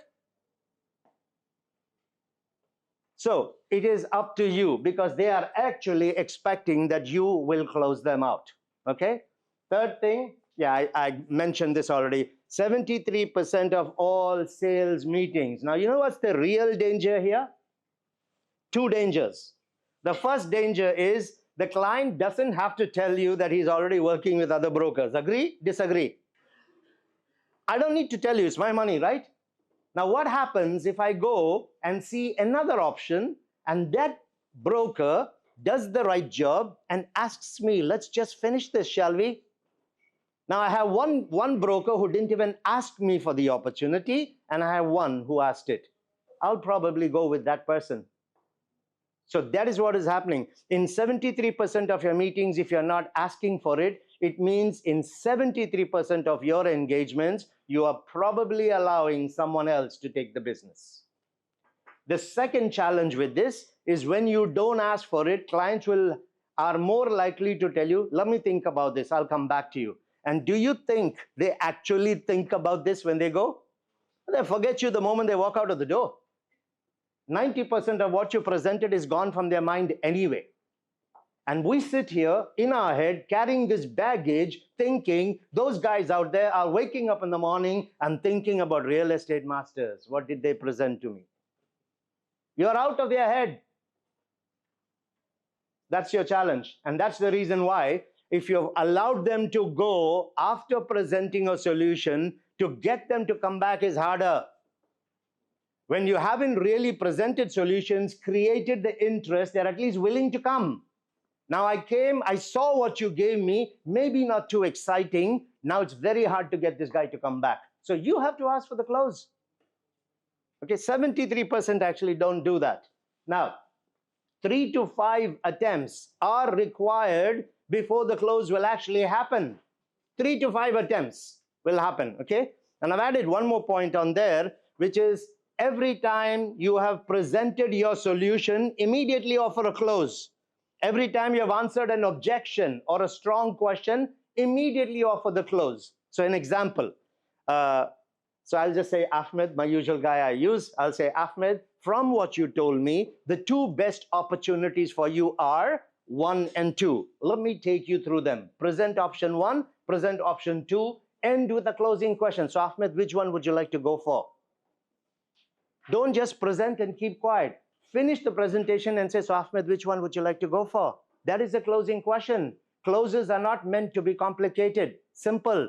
[SPEAKER 1] So it is up to you because they are actually expecting that you will close them out. Okay. Third thing, yeah, I mentioned this already. 73% of all sales meetings. Now, you know what's the real danger here? Two dangers. The first danger is the client doesn't have to tell you that he's already working with other brokers. Agree? Disagree? I don't need to tell you, it's my money, right? Now, what happens if I go and see another option and that broker does the right job and asks me, let's just finish this, shall we? Now, I have one broker who didn't even ask me for the opportunity, and I have one who asked it. I'll probably go with that person. So that is what is happening. In 73% of your meetings, if you're not asking for it, it means in 73% of your engagements, you are probably allowing someone else to take the business. The second challenge with this is when you don't ask for it, clients are more likely to tell you, let me think about this, I'll come back to you. And do you think they actually think about this when they go? They forget you the moment they walk out of the door. 90% of what you presented is gone from their mind anyway. And we sit here in our head carrying this baggage, thinking those guys out there are waking up in the morning and thinking about real estate masters. What did they present to me? You're out of their head. That's your challenge. And that's the reason why, if you've allowed them to go after presenting a solution, to get them to come back is harder. When you haven't really presented solutions, created the interest, they're at least willing to come. Now I came, I saw what you gave me, maybe not too exciting. Now it's very hard to get this guy to come back. So you have to ask for the close. Okay, 73% actually don't do that. Now, 3 to 5 attempts are required before the close will actually happen. 3 to 5 attempts will happen, okay? And I've added one more point on there, which is every time you have presented your solution, immediately offer a close. Every time you have answered an objection or a strong question, immediately offer the close. So an example, so I'll just say Ahmed, my usual guy I use. I'll say, Ahmed, from what you told me, the 2 best opportunities for you are 1 and 2. Let me take you through them. Present option 1, present option 2, end with a closing question. So Ahmed, which one would you like to go for? Don't just present and keep quiet. Finish the presentation and say, so Ahmed, which one would you like to go for? That is a closing question. Closes are not meant to be complicated. Simple.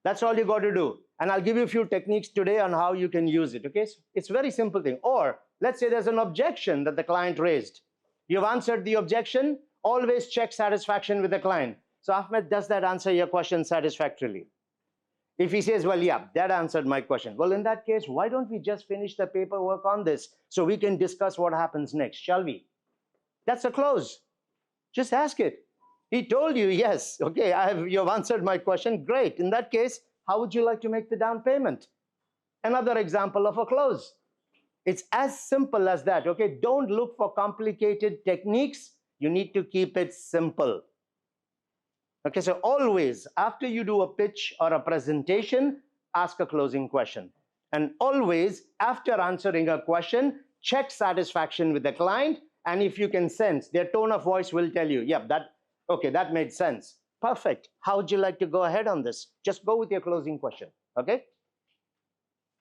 [SPEAKER 1] That's all you got to do. And I'll give you a few techniques today on how you can use it, okay? It's a very simple thing. Or let's say there's an objection that the client raised. You've answered the objection, always check satisfaction with the client. So Ahmed, does that answer your question satisfactorily? If he says, well, yeah, that answered my question. Well, in that case, why don't we just finish the paperwork on this so we can discuss what happens next, shall we? That's a close. Just ask it. He told you, yes, okay, you've answered my question, great. In that case, how would you like to make the down payment? Another example of a close. It's as simple as that, okay? Don't look for complicated techniques. You need to keep it simple. Okay, so always, after you do a pitch or a presentation, ask a closing question. And always, after answering a question, check satisfaction with the client. And if you can sense, their tone of voice will tell you, yeah, that made sense. Perfect. How would you like to go ahead on this? Just go with your closing question, okay?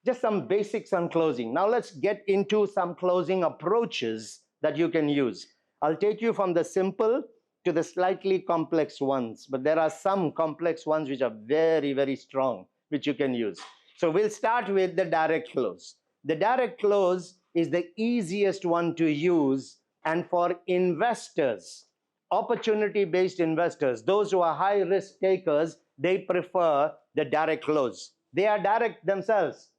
[SPEAKER 1] Just some basics on closing. Now let's get into some closing approaches that you can use. I'll take you from the simple to the slightly complex ones, but there are some complex ones which are very, very strong, which you can use. So we'll start with the direct close. The direct close is the easiest one to use, and for investors, opportunity-based investors, those who are high-risk takers, they prefer the direct close. They are direct themselves.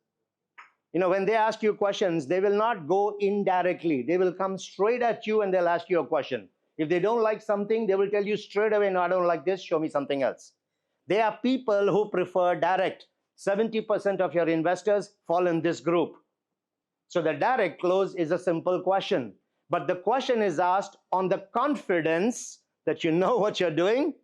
[SPEAKER 1] You know, when they ask you questions, they will not go indirectly. They will come straight at you and they'll ask you a question. If they don't like something, they will tell you straight away, no, I don't like this, show me something else. There are people who prefer direct. 70% of your investors fall in this group. So the direct close is a simple question. But the question is asked on the confidence that you know what you're doing,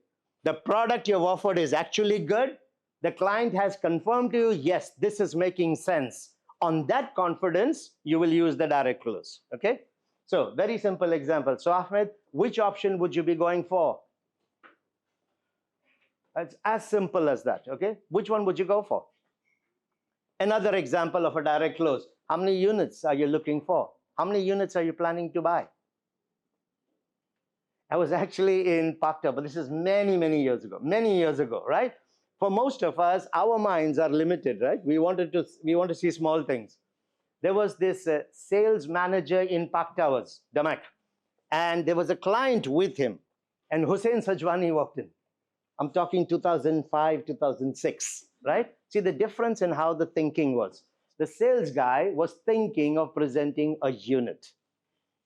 [SPEAKER 1] the product you've offered is actually good, the client has confirmed to you, yes, this is making sense. On that confidence, you will use the direct close, okay? So, very simple example. So, Ahmed, which option would you be going for? It's as simple as that, okay? Which one would you go for? Another example of a direct close. How many units are you looking for? How many units are you planning to buy? I was actually in Pakta, but this is many, many years ago, right? For most of us, our minds are limited, right? We want to see small things. There was this sales manager in Park Towers, Damak, and there was a client with him, and Hussein Sajwani walked in. I'm talking 2005, 2006, right? See the difference in how the thinking was. The sales guy was thinking of presenting a unit.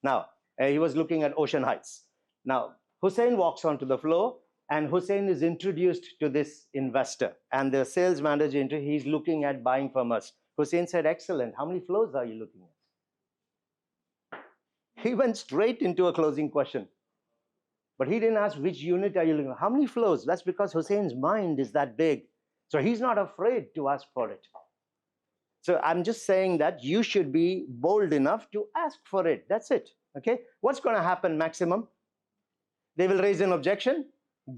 [SPEAKER 1] Now, he was looking at Ocean Heights. Now, Hussein walks onto the floor, and Hussein is introduced to this investor, and the sales manager, he's looking at buying from us. Hussein said, excellent, how many floors are you looking at? He went straight into a closing question. But he didn't ask which unit are you looking at. How many floors? That's because Hussein's mind is that big. So he's not afraid to ask for it. So I'm just saying that you should be bold enough to ask for it. That's it, okay? What's going to happen maximum? They will raise an objection.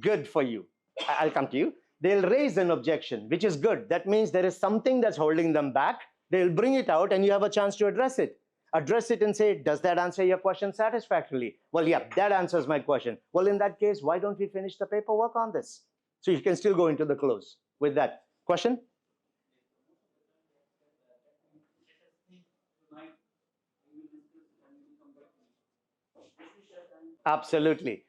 [SPEAKER 1] Good for you. I'll come to you. They'll raise an objection, which is good. That means there is something that's holding them back. They'll bring it out and you have a chance to address it. Address it and say, does that answer your question satisfactorily? Well, yeah, that answers my question. Well, in that case, why don't we finish the paperwork on this? So you can still go into the close with that. Question? Absolutely.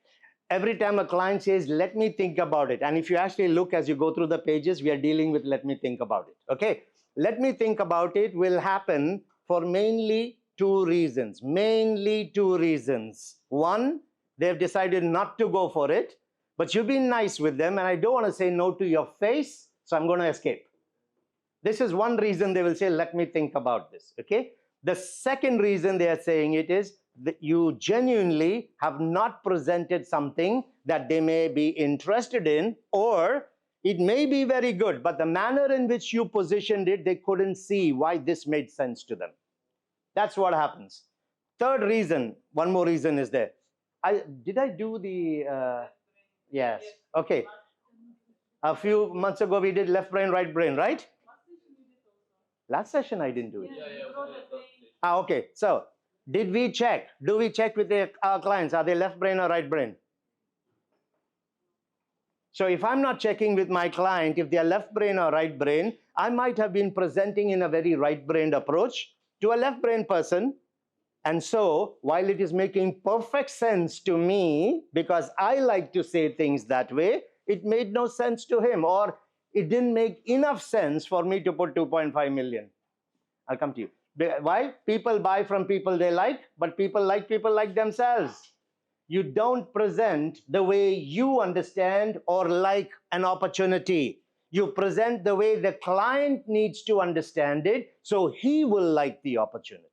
[SPEAKER 1] Every time a client says, let me think about it, and if you actually look as you go through the pages, we are dealing with let me think about it. Okay? Let me think about it will happen for mainly two reasons. Mainly two reasons. One, they've decided not to go for it, but you've been nice with them, and I don't want to say no to your face, so I'm going to escape. This is one reason they will say, let me think about this. Okay? The second reason they are saying it is that you genuinely have not presented something that they may be interested in, or it may be very good, but the manner in which you positioned it, they couldn't see why this made sense to them. That's what happens. Third reason, one more reason is there. Did I do the, yes, okay. A few months ago, we did left brain, right brain, right? Last session, I didn't do it. Okay. So, did we check? Do we check with our clients? Are they left brain or right brain? So, if I'm not checking with my client, if they are left brain or right brain, I might have been presenting in a very right-brained approach to a left brain person. And so, while it is making perfect sense to me, because I like to say things that way, it made no sense to him, or it didn't make enough sense for me to put 2.5 million. I'll come to you. Why? People buy from people they like, but people like themselves. You don't present the way you understand or like an opportunity. You present the way the client needs to understand it, so he will like the opportunity.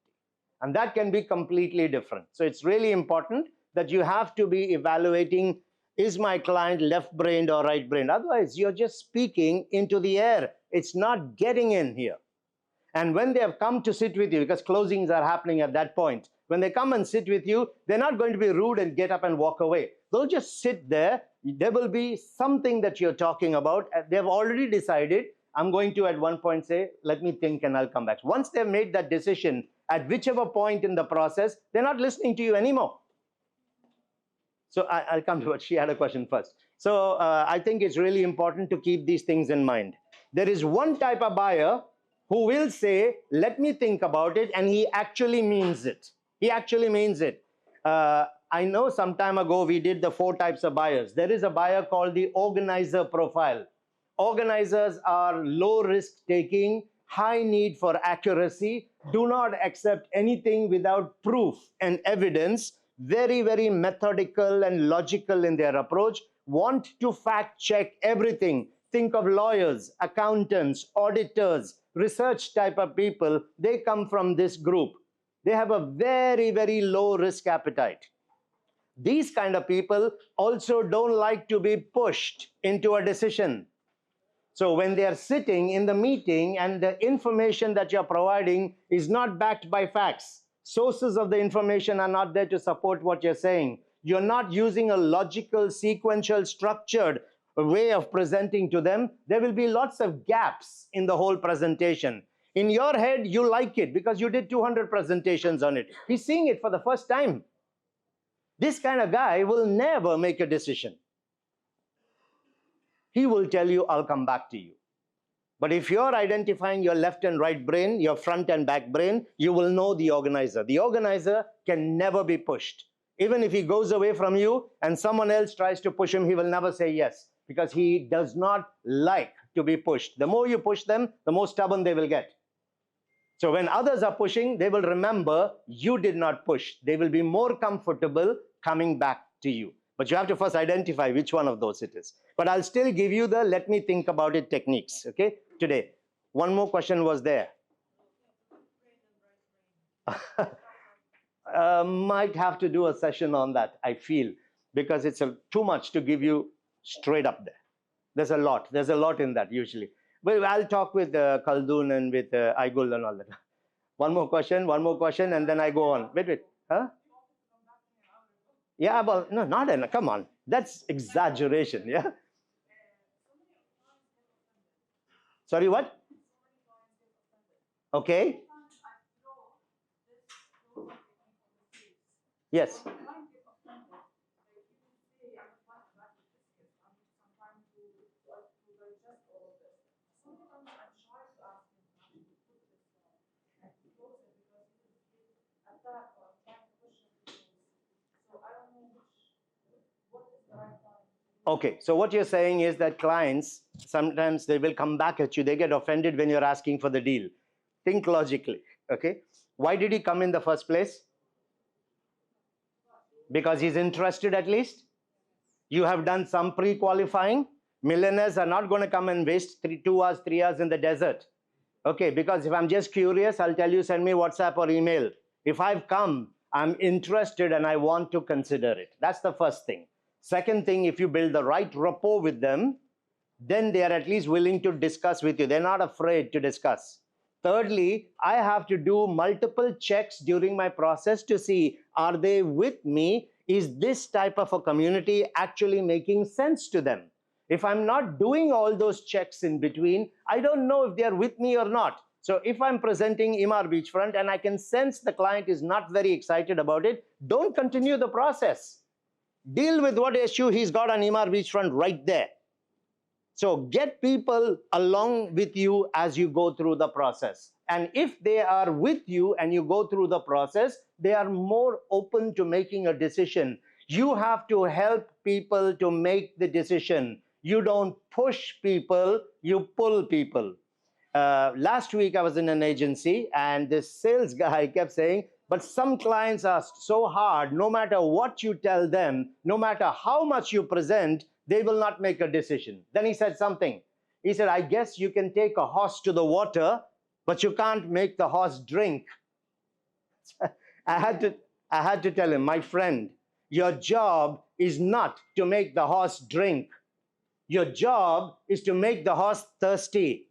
[SPEAKER 1] And that can be completely different. So it's really important that you have to be evaluating, is my client left-brained or right-brained? Otherwise, you're just speaking into the air. It's not getting in here. And when they have come to sit with you, because closings are happening at that point, when they come and sit with you, they're not going to be rude and get up and walk away. They'll just sit there. There will be something that you're talking about. They've already decided, I'm going to at one point say, let me think and I'll come back. Once they've made that decision, at whichever point in the process, they're not listening to you anymore. So I'll come to what she had a question first. So I think it's really important to keep these things in mind. There is one type of buyer who will say, let me think about it, and he actually means it. He actually means it. I know some time ago we did the 4 types of buyers. There is a buyer called the organizer profile. Organizers are low risk taking, high need for accuracy, do not accept anything without proof and evidence, very, very methodical and logical in their approach, want to fact check everything. Think of lawyers, accountants, auditors, research type of people. They come from this group. They have a very, very low risk appetite. These kind of people also don't like to be pushed into a decision. So when they are sitting in the meeting and the information that you're providing is not backed by facts, sources of the information are not there to support what you're saying, you're not using a logical, sequential, structured way of presenting to them, there will be lots of gaps in the whole presentation. In your head, you like it because you did 200 presentations on it. He's seeing it for the first time. This kind of guy will never make a decision. He will tell you, I'll come back to you. But if you're identifying your left and right brain, your front and back brain, you will know the organizer. The organizer can never be pushed. Even if he goes away from you and someone else tries to push him, he will never say yes, because he does not like to be pushed. The more you push them, the more stubborn they will get. So when others are pushing, they will remember you did not push. They will be more comfortable coming back to you. But you have to first identify which one of those it is. But I'll still give you the let me think about it techniques, okay, today. One more question was there. Might have to do a session on that, I feel, because it's too much to give you straight up there. There's a lot in that usually. But I'll talk with Khaldun and with Aigul and all that. One more question, and then I go on. Wait. Huh? Yeah, but no, not enough. Come on. That's exaggeration, yeah? Sorry, what? Okay. Yes. Okay, so what you're saying is that clients, sometimes they will come back at you. They get offended when you're asking for the deal. Think logically, okay? Why did he come in the first place? Because he's interested at least. You have done some pre-qualifying. Millionaires are not going to come and waste 2 hours, 3 hours in the desert. Okay, because if I'm just curious, I'll tell you, send me WhatsApp or email. If I've come, I'm interested and I want to consider it. That's the first thing. Second thing, if you build the right rapport with them, then they are at least willing to discuss with you. They're not afraid to discuss. Thirdly, I have to do multiple checks during my process to see, are they with me? Is this type of a community actually making sense to them? If I'm not doing all those checks in between, I don't know if they're with me or not. So if I'm presenting Emaar Beachfront and I can sense the client is not very excited about it, don't continue the process. Deal with what issue he's got on Emaar Beachfront right there. So get people along with you as you go through the process. And if they are with you and you go through the process, they are more open to making a decision. You have to help people to make the decision. You don't push people, you pull people. Last week I was in an agency and this sales guy kept saying, but some clients are so hard, no matter what you tell them, no matter how much you present, they will not make a decision. Then he said something. He said, I guess you can take a horse to the water, but you can't make the horse drink. I had to tell him, my friend, your job is not to make the horse drink. Your job is to make the horse thirsty.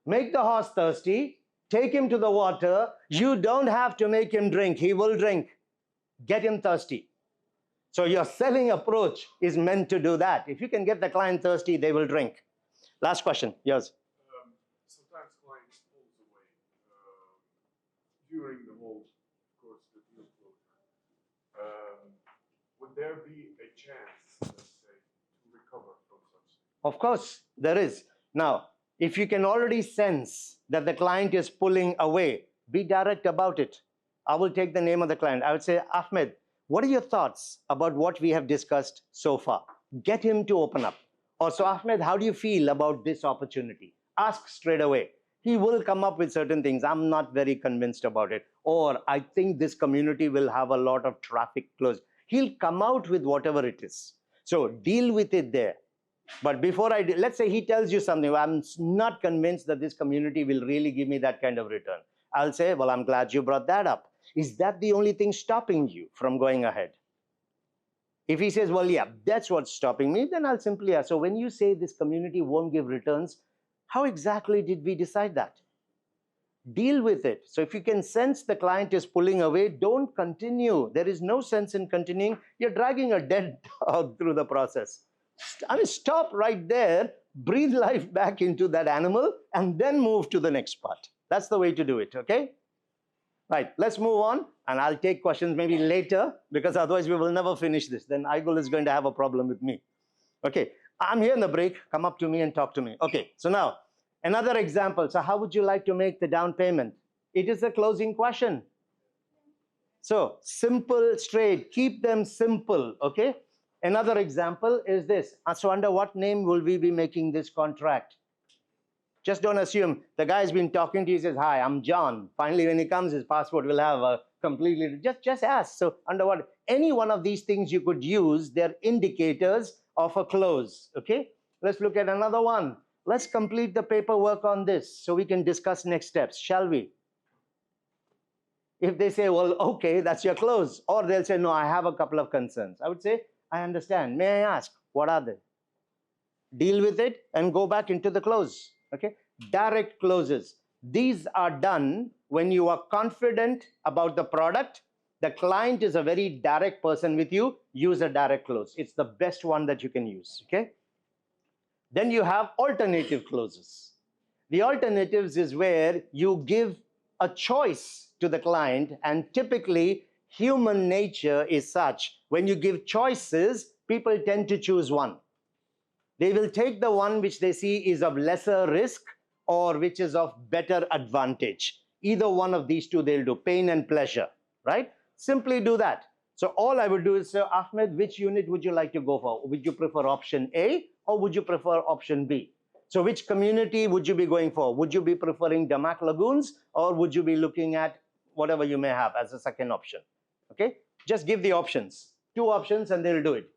[SPEAKER 1] Make the horse thirsty, take him to the water. You don't have to make him drink. He will drink. Get him thirsty. So your selling approach is meant to do that. If you can get the client thirsty, they will drink. Last question. Yes.
[SPEAKER 4] Sometimes clients pulls away during the whole course of the deal closure. Would there be a chance, let's say, to recover from such?
[SPEAKER 1] Of course, there is. Now, if you can already sense that the client is pulling away, be direct about it. I will take the name of the client. I would say, Ahmed, what are your thoughts about what we have discussed so far? Get him to open up. Also, Ahmed, how do you feel about this opportunity? Ask straight away. He will come up with certain things. I'm not very convinced about it. Or I think this community will have a lot of traffic close. He'll come out with whatever it is. So deal with it there. But before I do, let's say he tells you something, I'm not convinced that this community will really give me that kind of return. I'll say, well, I'm glad you brought that up. Is that the only thing stopping you from going ahead? If he says, well, yeah, that's what's stopping me, then I'll simply ask, so when you say this community won't give returns, how exactly did we decide that? Deal with it. So if you can sense the client is pulling away, don't continue. There is no sense in continuing. You're dragging a dead dog through the process. I mean, stop right there, breathe life back into that animal, and then move to the next part. That's the way to do it, okay? Right, let's move on, and I'll take questions maybe later, because otherwise we will never finish this. Then Igul is going to have a problem with me. Okay, I'm here in the break. Come up to me and talk to me. Okay, so now, another example. So how would you like to make the down payment? It is a closing question. So simple, straight, keep them simple, okay? Another example is this. So under what name will we be making this contract? Just don't assume. The guy's been talking to you, says, hi, I'm John. Finally, when he comes, his passport will have a completely, just ask. So under what? Any one of these things you could use, they're indicators of a close, okay? Let's look at another one. Let's complete the paperwork on this so we can discuss next steps, shall we? If they say, well, okay, that's your close. Or they'll say, no, I have a couple of concerns. I would say, I understand. May I ask, what are they? Deal with it and go back into the close. Okay? Direct closes. These are done when you are confident about the product. The client is a very direct person with you. Use a direct close. It's the best one that you can use. Okay? Then you have alternative closes. The alternatives is where you give a choice to the client, and typically human nature is such, when you give choices, people tend to choose one. They will take the one which they see is of lesser risk or which is of better advantage. Either one of these two they'll do, pain and pleasure, right? Simply do that. So all I would do is say, Ahmed, which unit would you like to go for? Would you prefer option A or would you prefer option B? So which community would you be going for? Would you be preferring Damac Lagoons or would you be looking at whatever you may have as a second option? Okay, just give the options, 2 options, and they'll do it.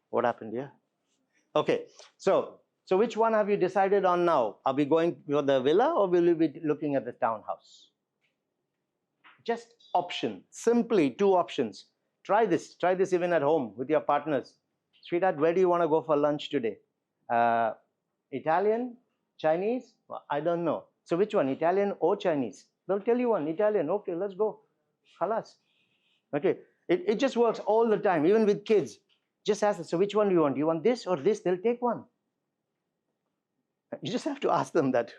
[SPEAKER 1] What happened here? Okay, so which one have you decided on now? Are we going for the villa or will you be looking at the townhouse? Just option, simply 2 options. Try this even at home with your partners. Sweetheart, where do you want to go for lunch today? Italian, Chinese? Well, I don't know. So which one, Italian or Chinese? They'll tell you one, Italian. Okay, let's go. Khalas. Okay, it just works all the time, even with kids. Just ask them, so which one do you want? Do you want this or this? They'll take one. You just have to ask them that.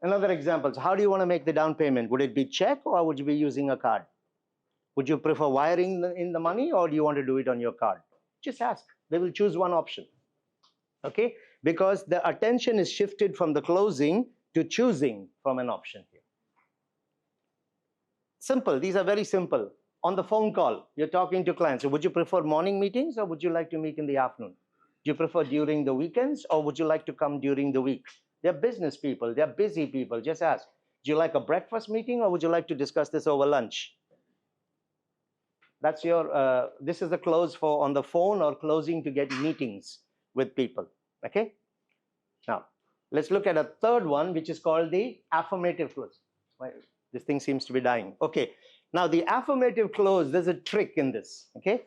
[SPEAKER 1] Another example, so how do you want to make the down payment? Would it be check or would you be using a card? Would you prefer wiring in the money or do you want to do it on your card? Just ask. They will choose one option. Okay, because the attention is shifted from the closing to choosing from an option here. Simple, these are very simple. On the phone call, you're talking to clients. So would you prefer morning meetings or would you like to meet in the afternoon? Do you prefer during the weekends or would you like to come during the week? They're business people, they're busy people. Just ask, do you like a breakfast meeting or would you like to discuss this over lunch? That's your, this is the close for on the phone or closing to get meetings with people, okay? Now, let's look at a third one, which is called the affirmative close. This thing seems to be dying. Okay, now the affirmative close, there's a trick in this, okay?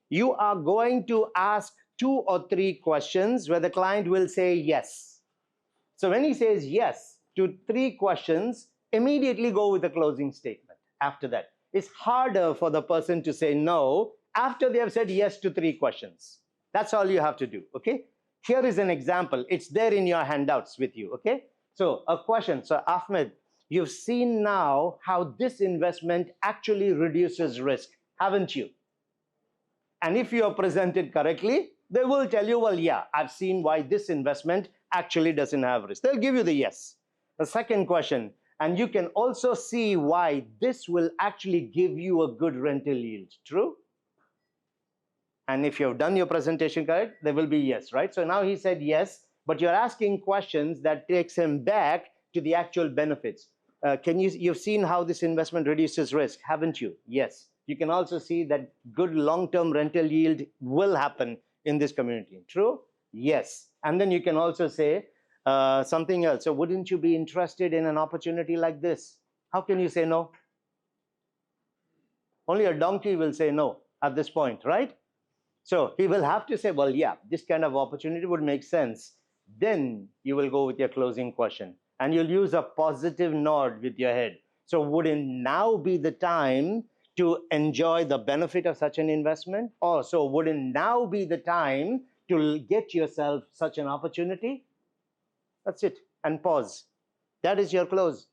[SPEAKER 1] You are going to ask 2 or 3 questions where the client will say yes. So when he says yes to 3 questions, immediately go with the closing statement after that. It's harder for the person to say no after they have said yes to 3 questions. That's all you have to do, okay? Here is an example. It's there in your handouts with you, okay? So a question. So Ahmed, you've seen now how this investment actually reduces risk, haven't you? And if you are presented correctly, they will tell you, well, yeah, I've seen why this investment actually doesn't have risk. They'll give you the yes. The second question, and you can also see why this will actually give you a good rental yield. True? And if you have done your presentation correct, there will be yes, right? So now he said yes, but you're asking questions that takes him back to the actual benefits. You've seen how this investment reduces risk, haven't you? Yes. You can also see that good long-term rental yield will happen in this community. True? Yes. And then you can also say something else. So wouldn't you be interested in an opportunity like this? How can you say no? Only a donkey will say no at this point, right? So he will have to say, well, yeah, this kind of opportunity would make sense. Then you will go with your closing question and you'll use a positive nod with your head. So wouldn't now be the time to enjoy the benefit of such an investment? Or so wouldn't now be the time to get yourself such an opportunity? That's it. And pause. That is your close.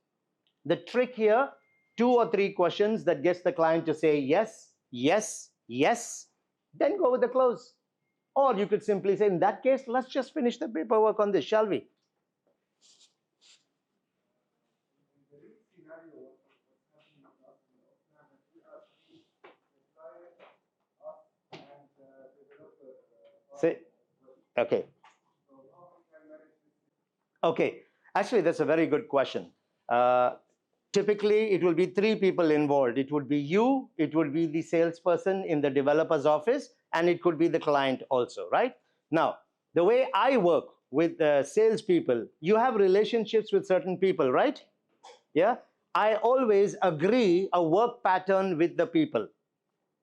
[SPEAKER 1] The trick here, 2 or 3 questions that gets the client to say yes, yes, yes, then go with the close. Or you could simply say, in that case, let's just finish the paperwork on this, shall we? Say, okay. Okay, actually, that's a very good question. Typically, it will be 3 people involved. It would be you, it would be the salesperson in the developer's office, and it could be the client also, right? Now, the way I work with salespeople, you have relationships with certain people, right? Yeah, I always agree a work pattern with the people.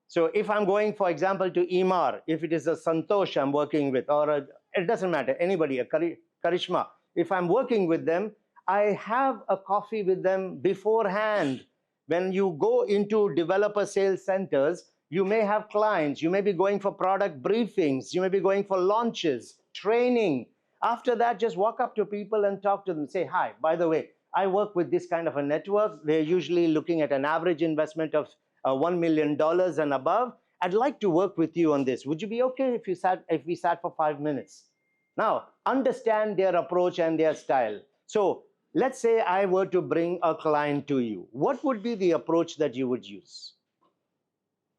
[SPEAKER 1] So if I'm going, for example, to Emar, if it is a Santosh I'm working with, or it doesn't matter, anybody, a Karishma, if I'm working with them, I have a coffee with them beforehand. When you go into developer sales centers, you may have clients, you may be going for product briefings, you may be going for launches, training. After that, just walk up to people and talk to them. Say, hi, by the way, I work with this kind of a network. They're usually looking at an average investment of $1 million and above. I'd like to work with you on this. Would you be okay if we sat for 5 minutes? Now, understand their approach and their style. So let's say I were to bring a client to you. What would be the approach that you would use?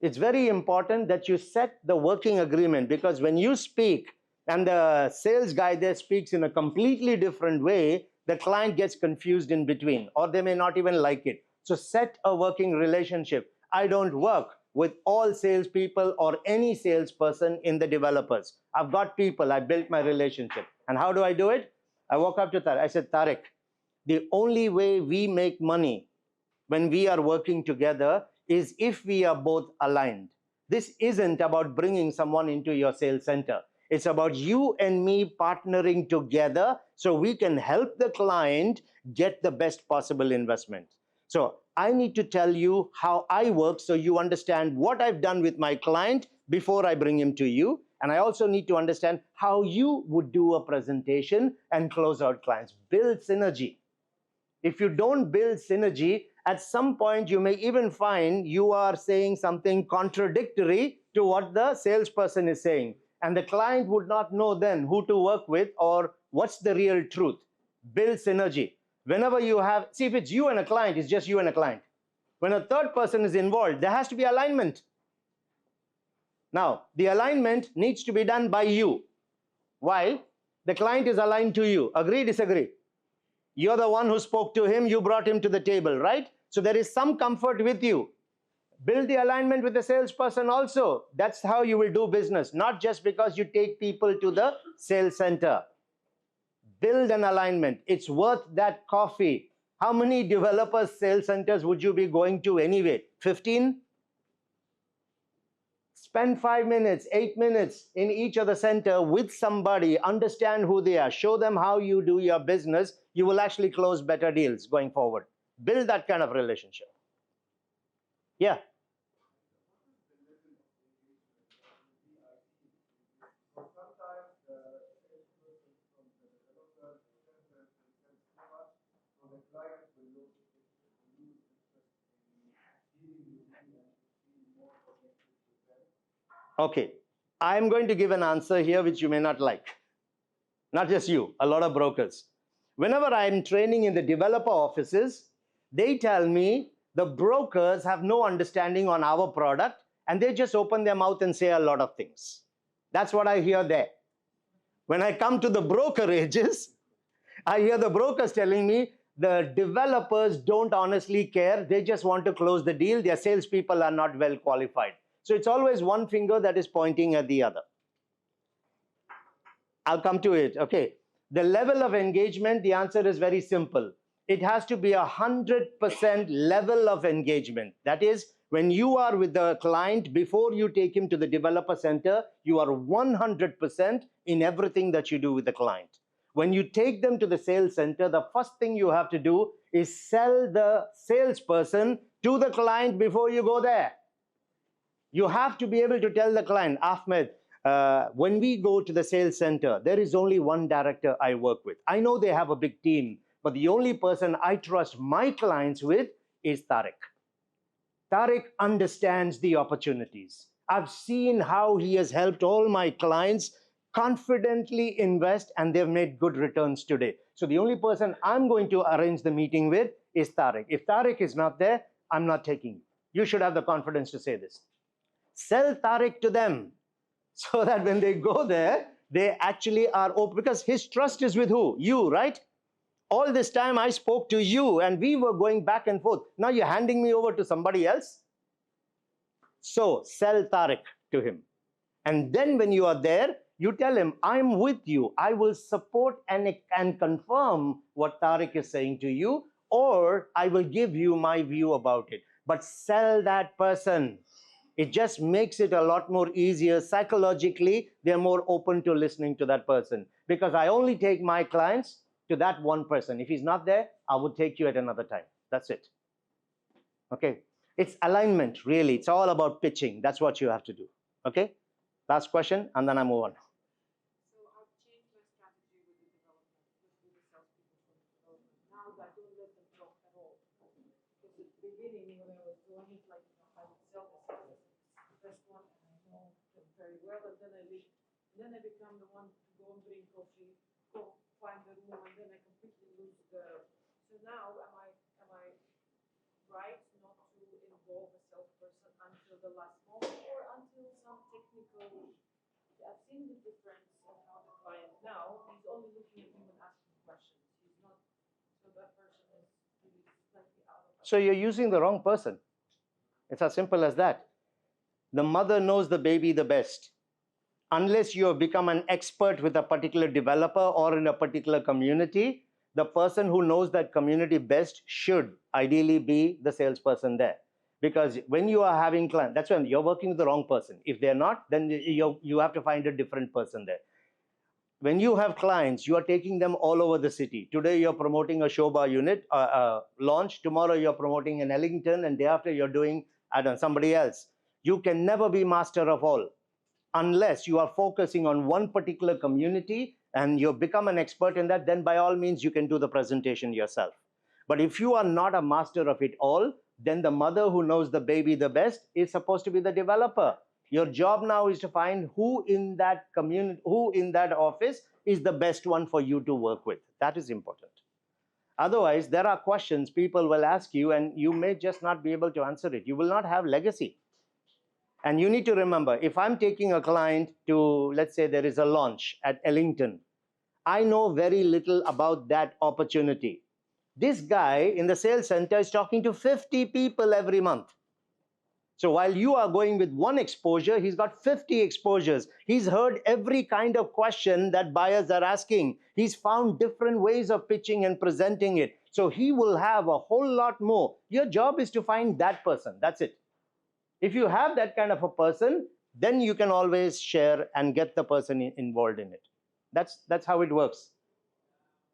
[SPEAKER 1] It's very important that you set the working agreement, because when you speak and the sales guy there speaks in a completely different way, the client gets confused in between, or they may not even like it. So set a working relationship. I don't work with all salespeople or any salesperson in the developers. I've got people, I built my relationship. And how do I do it? I walk up to Tariq. I said, Tariq, the only way we make money when we are working together is if we are both aligned. This isn't about bringing someone into your sales center. It's about you and me partnering together so we can help the client get the best possible investment. So I need to tell you how I work so you understand what I've done with my client before I bring him to you. And I also need to understand how you would do a presentation and close out clients. Build synergy. If you don't build synergy, at some point you may even find you are saying something contradictory to what the salesperson is saying. And the client would not know then who to work with or what's the real truth. Build synergy. Whenever you have, see, if it's you and a client, it's just you and a client. When a third person is involved, there has to be alignment. Now, the alignment needs to be done by you. Why? The client is aligned to you. Agree, disagree? You're the one who spoke to him, you brought him to the table, right? So there is some comfort with you. Build the alignment with the salesperson also. That's how you will do business, not just because you take people to the sales center. Build an alignment. It's worth that coffee. How many developers' sales centers would you be going to anyway? 15? Spend 5 minutes, 8 minutes in each of the center with somebody, understand who they are, show them how you do your business. You will actually close better deals going forward. Build that kind of relationship. Yeah. Okay, I'm going to give an answer here which you may not like. Not just you, a lot of brokers. Whenever I'm training in the developer offices, they tell me the brokers have no understanding on our product and they just open their mouth and say a lot of things. That's what I hear there. When I come to the brokerages, I hear the brokers telling me the developers don't honestly care. They just want to close the deal. Their salespeople are not well qualified. So it's always one finger that is pointing at the other. I'll come to it. Okay. The level of engagement, the answer is very simple. It has to be 100% level of engagement. That is, when you are with the client, before you take him to the developer center, you are 100% in everything that you do with the client. When you take them to the sales center, the first thing you have to do is sell the salesperson to the client before you go there. You have to be able to tell the client, Ahmed, when we go to the sales center, there is only one director I work with. I know they have a big team, but the only person I trust my clients with is Tariq. Tariq understands the opportunities. I've seen how he has helped all my clients confidently invest and they've made good returns today. So the only person I'm going to arrange the meeting with is Tariq. If Tariq is not there, I'm not taking you. You should have the confidence to say this. Sell Tariq to them so that when they go there, they actually are open, because his trust is with who? You, right? All this time I spoke to you and we were going back and forth. Now you're handing me over to somebody else. So sell Tariq to him. And then when you are there, you tell him, I'm with you. I will support and confirm what Tariq is saying to you, or I will give you my view about it. But sell that person. It just makes it a lot more easier. Psychologically, they're more open to listening to that person, because I only take my clients to that one person. If he's not there, I would take you at another time. That's it. Okay. It's alignment, really. It's all about pitching. That's what you have to do. Okay. Last question, and then I move on.
[SPEAKER 5] So I've changed my strategy with the development, with the salespeople for the development. Now I don't let then I become the one to go and drink coffee, go find the room, and then I completely lose the. So now, am I right not to involve a salesperson until the last moment or until some technical? I've seen the difference in how the client now he's only looking at me and asking questions. He's not. So that person is really slightly out of.
[SPEAKER 1] So you're using the wrong person. It's as simple as that. The mother knows the baby the best. Unless you have become an expert with a particular developer or in a particular community, the person who knows that community best should ideally be the salesperson there. Because when you are having clients, that's when you're working with the wrong person. If they're not, then you have to find a different person there. When you have clients, you are taking them all over the city. Today you're promoting a Shobha unit launch. Tomorrow you're promoting an Ellington, and day after you're doing, I don't know, somebody else. You can never be master of all unless you are focusing on one particular community and you become an expert in that. Then by all means you can do the presentation yourself. But if you are not a master of it all, then the mother who knows the baby the best is supposed to be the developer. Your job now is to find who in that community, who in that office is the best one for you to work with. That is important. Otherwise, there are questions people will ask you and you may just not be able to answer it. You will not have legacy. And you need to remember, if I'm taking a client to, let's say there is a launch at Ellington, I know very little about that opportunity. This guy in the sales center is talking to 50 people every month. So while you are going with one exposure, he's got 50 exposures. He's heard every kind of question that buyers are asking. He's found different ways of pitching and presenting it. So he will have a whole lot more. Your job is to find that person. That's it. If you have that kind of a person, then you can always share and get the person involved in it. That's how it works.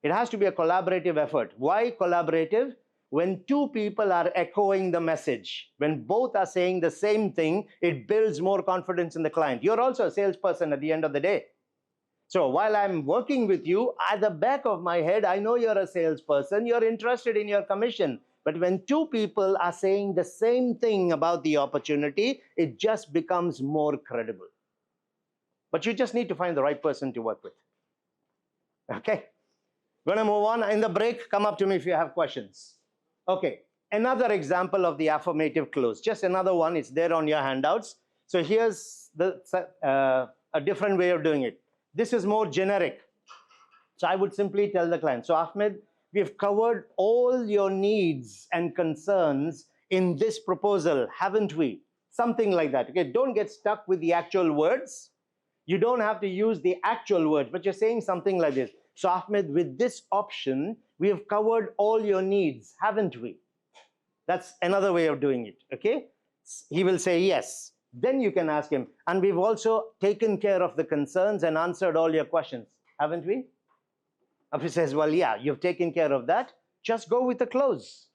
[SPEAKER 1] It has to be a collaborative effort. Why collaborative? When two people are echoing the message, when both are saying the same thing, it builds more confidence in the client. You're also a salesperson at the end of the day. So while I'm working with you, at the back of my head, I know you're a salesperson, you're interested in your commission. But when two people are saying the same thing about the opportunity, it just becomes more credible. But you just need to find the right person to work with. Okay? Going to move on. In the break, come up to me if you have questions. Okay, another example of the affirmative close. Just another one. It's there on your handouts. So here's a different way of doing it. This is more generic. So I would simply tell the client, so Ahmed, we've covered all your needs and concerns in this proposal, haven't we? Something like that. Okay, don't get stuck with the actual words. You don't have to use the actual words, but you're saying something like this. So Ahmed, with this option, we have covered all your needs, haven't we? That's another way of doing it, okay? He will say yes. Then you can ask him, and we've also taken care of the concerns and answered all your questions, haven't we? If he says, well, yeah, you've taken care of that, just go with the close.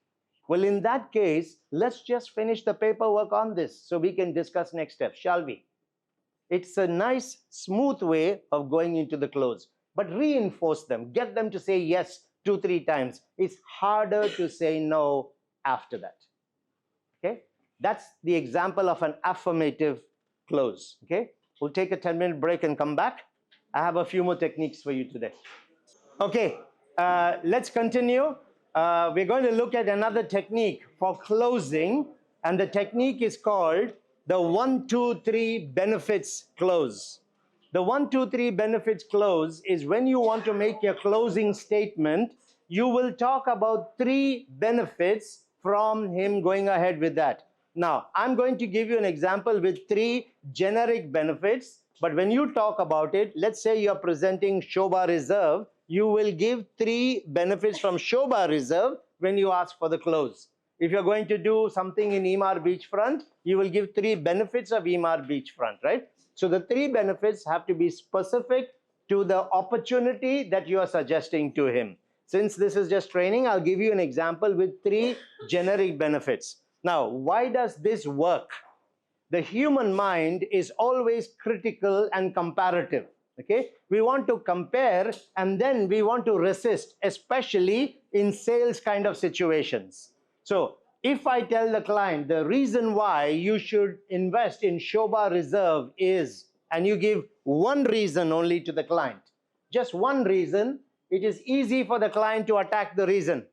[SPEAKER 1] Well, in that case, let's just finish the paperwork on this so we can discuss next steps, shall we? It's a nice, smooth way of going into the close. But reinforce them. Get them to say yes 2-3 times. It's harder to say no after that. Okay? That's the example of an affirmative close. Okay? We'll take a 10-minute break and come back. I have a few more techniques for you today. Okay, let's continue. We're going to look at another technique for closing, and the technique is called the 1-2-3 benefits close. The 1-2-3 benefits close is when you want to make your closing statement, you will talk about 3 benefits from him going ahead with that. Now, I'm going to give you an example with 3 generic benefits, but when you talk about it, let's say you're presenting Shobha Reserve, you will give 3 benefits from Shobha Reserve when you ask for the close. If you're going to do something in Emaar Beachfront, you will give 3 benefits of Emaar Beachfront, right? So the 3 benefits have to be specific to the opportunity that you are suggesting to him. Since this is just training, I'll give you an example with 3 generic benefits. Now, why does this work? The human mind is always critical and comparative. Okay, we want to compare and then we want to resist, especially in sales kind of situations. So if I tell the client the reason why you should invest in Shobha Reserve is and you give one reason only to the client, just one reason, it is easy for the client to attack the reason.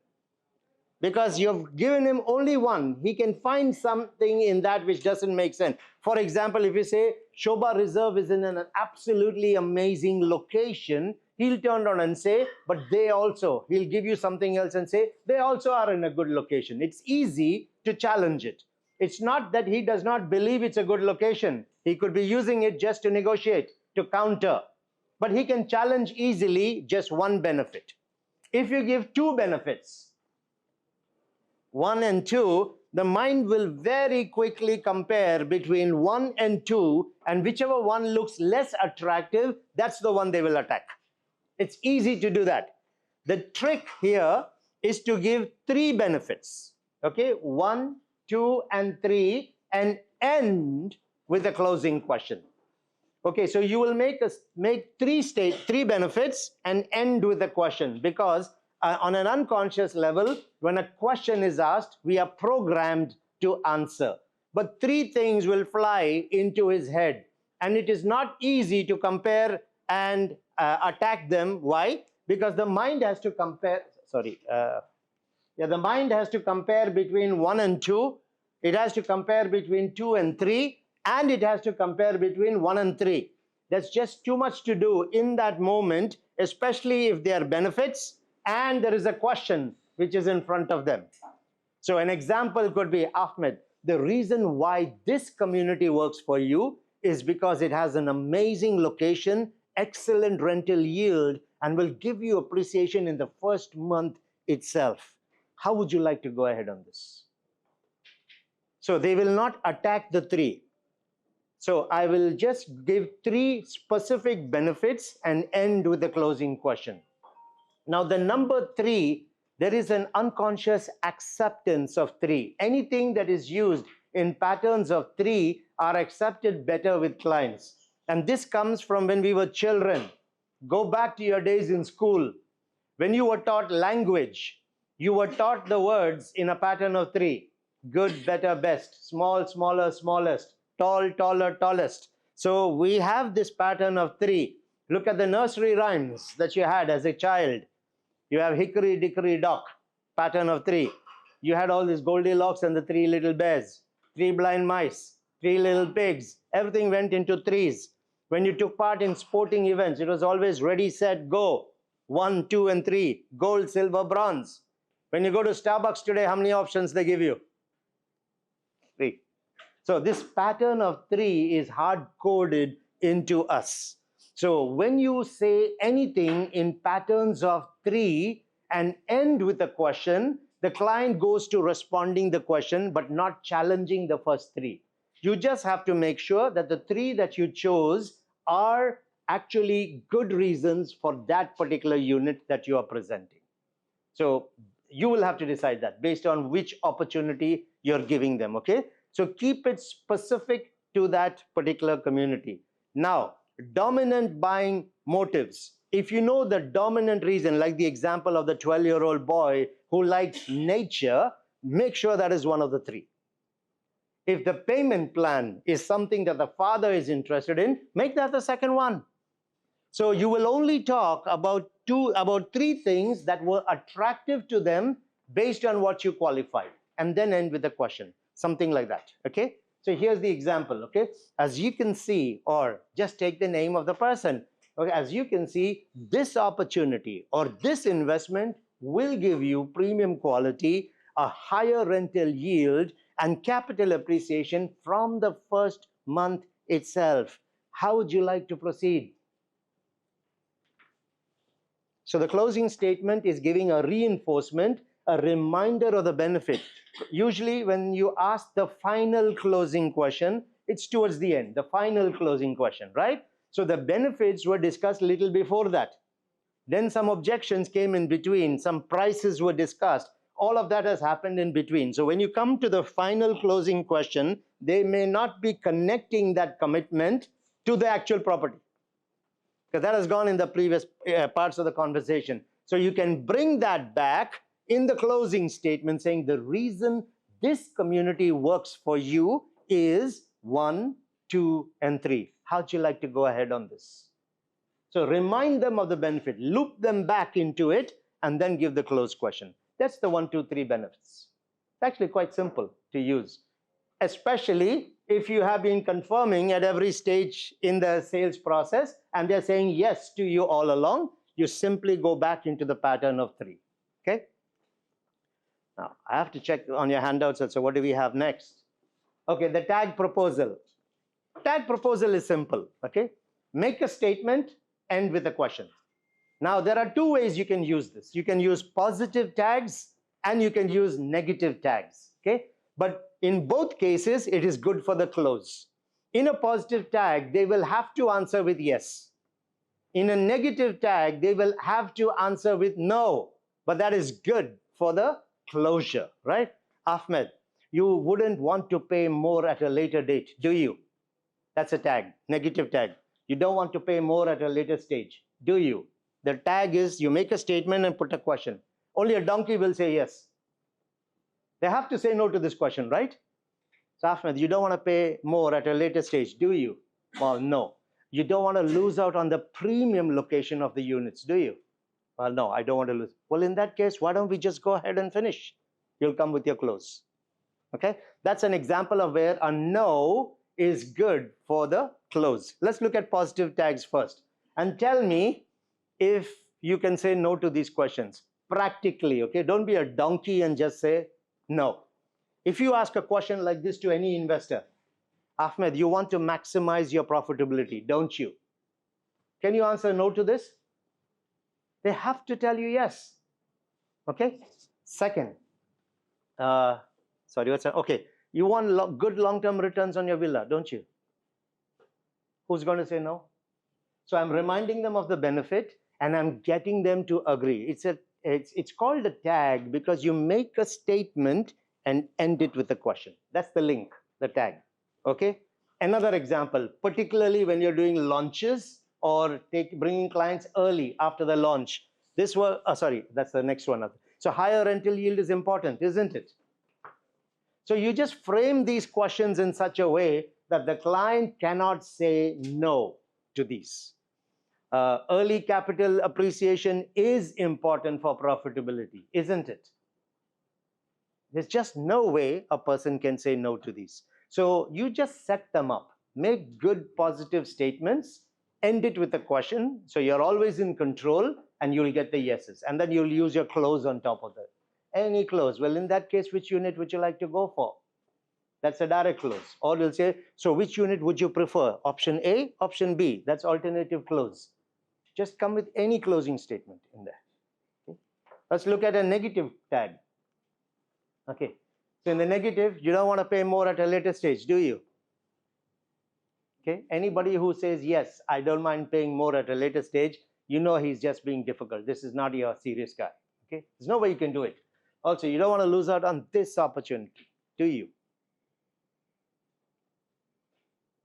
[SPEAKER 1] Because you've given him only one, he can find something in that which doesn't make sense. For example, if you say Shobha Reserve is in an absolutely amazing location, he'll turn around and say, but they also, he'll give you something else and say, they also are in a good location. It's easy to challenge it. It's not that he does not believe it's a good location. He could be using it just to negotiate, to counter. But he can challenge easily just one benefit. If you give two benefits, 1 and 2, the mind will very quickly compare between 1 and 2, and whichever one looks less attractive, that's the one they will attack. It's easy to do that. The trick here is to give 3 benefits. Okay, 1, 2, and 3, and end with a closing question. Okay, so you will make 3 benefits and end with a question, because on an unconscious level, when a question is asked, we are programmed to answer. But 3 things will fly into his head, and it is not easy to compare and attack them. Why? Because the mind has to compare. The mind has to compare between 1 and 2. It has to compare between 2 and 3, and it has to compare between 1 and 3. That's just too much to do in that moment, especially if there are benefits and there is a question which is in front of them. So an example could be, Ahmed, the reason why this community works for you is because it has an amazing location, excellent rental yield, and will give you appreciation in the first month itself. How would you like to go ahead on this? So they will not attack the 3. So I will just give 3 specific benefits and end with the closing question. Now the number 3, there is an unconscious acceptance of 3. Anything that is used in patterns of 3 are accepted better with clients. And this comes from when we were children. Go back to your days in school. When you were taught language, you were taught the words in a pattern of 3. Good, better, best. Small, smaller, smallest. Tall, taller, tallest. So we have this pattern of 3. Look at the nursery rhymes that you had as a child. You have hickory, dickory, dock, pattern of 3. You had all these Goldilocks and the 3 little bears, 3 blind mice, 3 little pigs. Everything went into 3s. When you took part in sporting events, it was always ready, set, go. 1, 2, and 3. Gold, silver, bronze. When you go to Starbucks today, how many options they give you? 3. So this pattern of 3 is hard-coded into us. So when you say anything in patterns of 3 and end with a question, the client goes to responding the question but not challenging the first 3. You just have to make sure that the 3 that you chose are actually good reasons for that particular unit that you are presenting. So you will have to decide that based on which opportunity you're giving them, okay? So keep it specific to that particular community. Now, dominant buying motives. If you know the dominant reason, like the example of the 12-year-old boy who likes nature, make sure that is one of the 3. If the payment plan is something that the father is interested in, make that the second one. So you will only talk about 3 things that were attractive to them based on what you qualified, and then end with a question, something like that, okay? So here's the example, okay? As you can see, or just take the name of the person, okay? As you can see, this opportunity or this investment will give you premium quality, a higher rental yield, and capital appreciation from the first month itself. How would you like to proceed? So the closing statement is giving a reinforcement, a reminder of the benefit. Usually when you ask the final closing question, it's towards the end, the final closing question, right? So the benefits were discussed a little before that. Then some objections came in between, some prices were discussed. All of that has happened in between. So when you come to the final closing question, they may not be connecting that commitment to the actual property, because that has gone in the previous parts of the conversation. So you can bring that back in the closing statement saying the reason this community works for you is 1, 2, and 3. How'd you like to go ahead on this? So remind them of the benefit, loop them back into it, and then give the close question. That's the 1, 2, 3 benefits. It's actually quite simple to use, especially if you have been confirming at every stage in the sales process and they're saying yes to you all along. You simply go back into the pattern of 3. Okay? Now, I have to check on your handouts also. What do we have next? Okay, the tag proposal. Tag proposal is simple. Okay? Make a statement, end with a question. Now, there are 2 ways you can use this. You can use positive tags and you can use negative tags. Okay? But in both cases, it is good for the close. In a positive tag, they will have to answer with yes. In a negative tag, they will have to answer with no. But that is good for the closure, right? Ahmed, you wouldn't want to pay more at a later date, do you? That's a tag, negative tag. You don't want to pay more at a later stage, do you? The tag is you make a statement and put a question. Only a donkey will say yes. They have to say no to this question, right? So Ahmed, you don't want to pay more at a later stage, do you? Well, no. You don't want to lose out on the premium location of the units, do you? Well, no, I don't want to lose. Well, in that case, why don't we just go ahead and finish? You'll come with your close. Okay? That's an example of where a no is good for the close. Let's look at positive tags first. And tell me if you can say no to these questions. Practically, okay? Don't be a donkey and just say no. If you ask a question like this to any investor, Ahmed, you want to maximize your profitability, don't you? Can you answer no to this? They have to tell you yes. Okay? Second, sorry, what's that? Okay, you want good long-term returns on your villa, don't you? Who's going to say no? So I'm reminding them of the benefit and I'm getting them to agree. It's called a tag because you make a statement and end it with a question. That's the link, the tag. Okay? Another example, particularly when you're doing launches or bringing clients early after the launch. This was, sorry, that's the next one. So higher rental yield is important, isn't it? So you just frame these questions in such a way that the client cannot say no to these. Early capital appreciation is important for profitability, isn't it? There's just no way a person can say no to these. So you just set them up, make good positive statements, end it with a question. So you're always in control and you'll get the yeses. And then you'll use your close on top of that. Any close. Well, in that case, which unit would you like to go for? That's a direct close. Or you'll say, so which unit would you prefer? Option A, option B. That's alternative close. Just come with any closing statement in there. Okay. Let's look at a negative tag. Okay. So in the negative, you don't want to pay more at a later stage, do you? Okay. Anybody who says, yes, I don't mind paying more at a later stage, you know he's just being difficult. This is not your serious guy. Okay. There's no way you can do it. Also, you don't want to lose out on this opportunity, do you?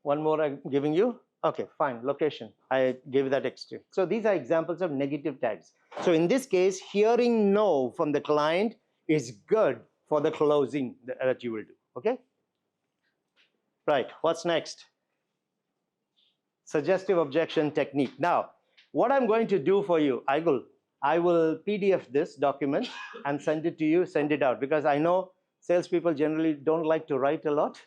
[SPEAKER 1] One more I'm giving you. Okay, fine. Location. I gave that extra. So these are examples of negative tags. So in this case, hearing no from the client is good for the closing that you will do. Okay? Right. What's next? Suggestive objection technique. Now, what I'm going to do for you, I will PDF this document and send it to you, send it out, because I know salespeople generally don't like to write a lot.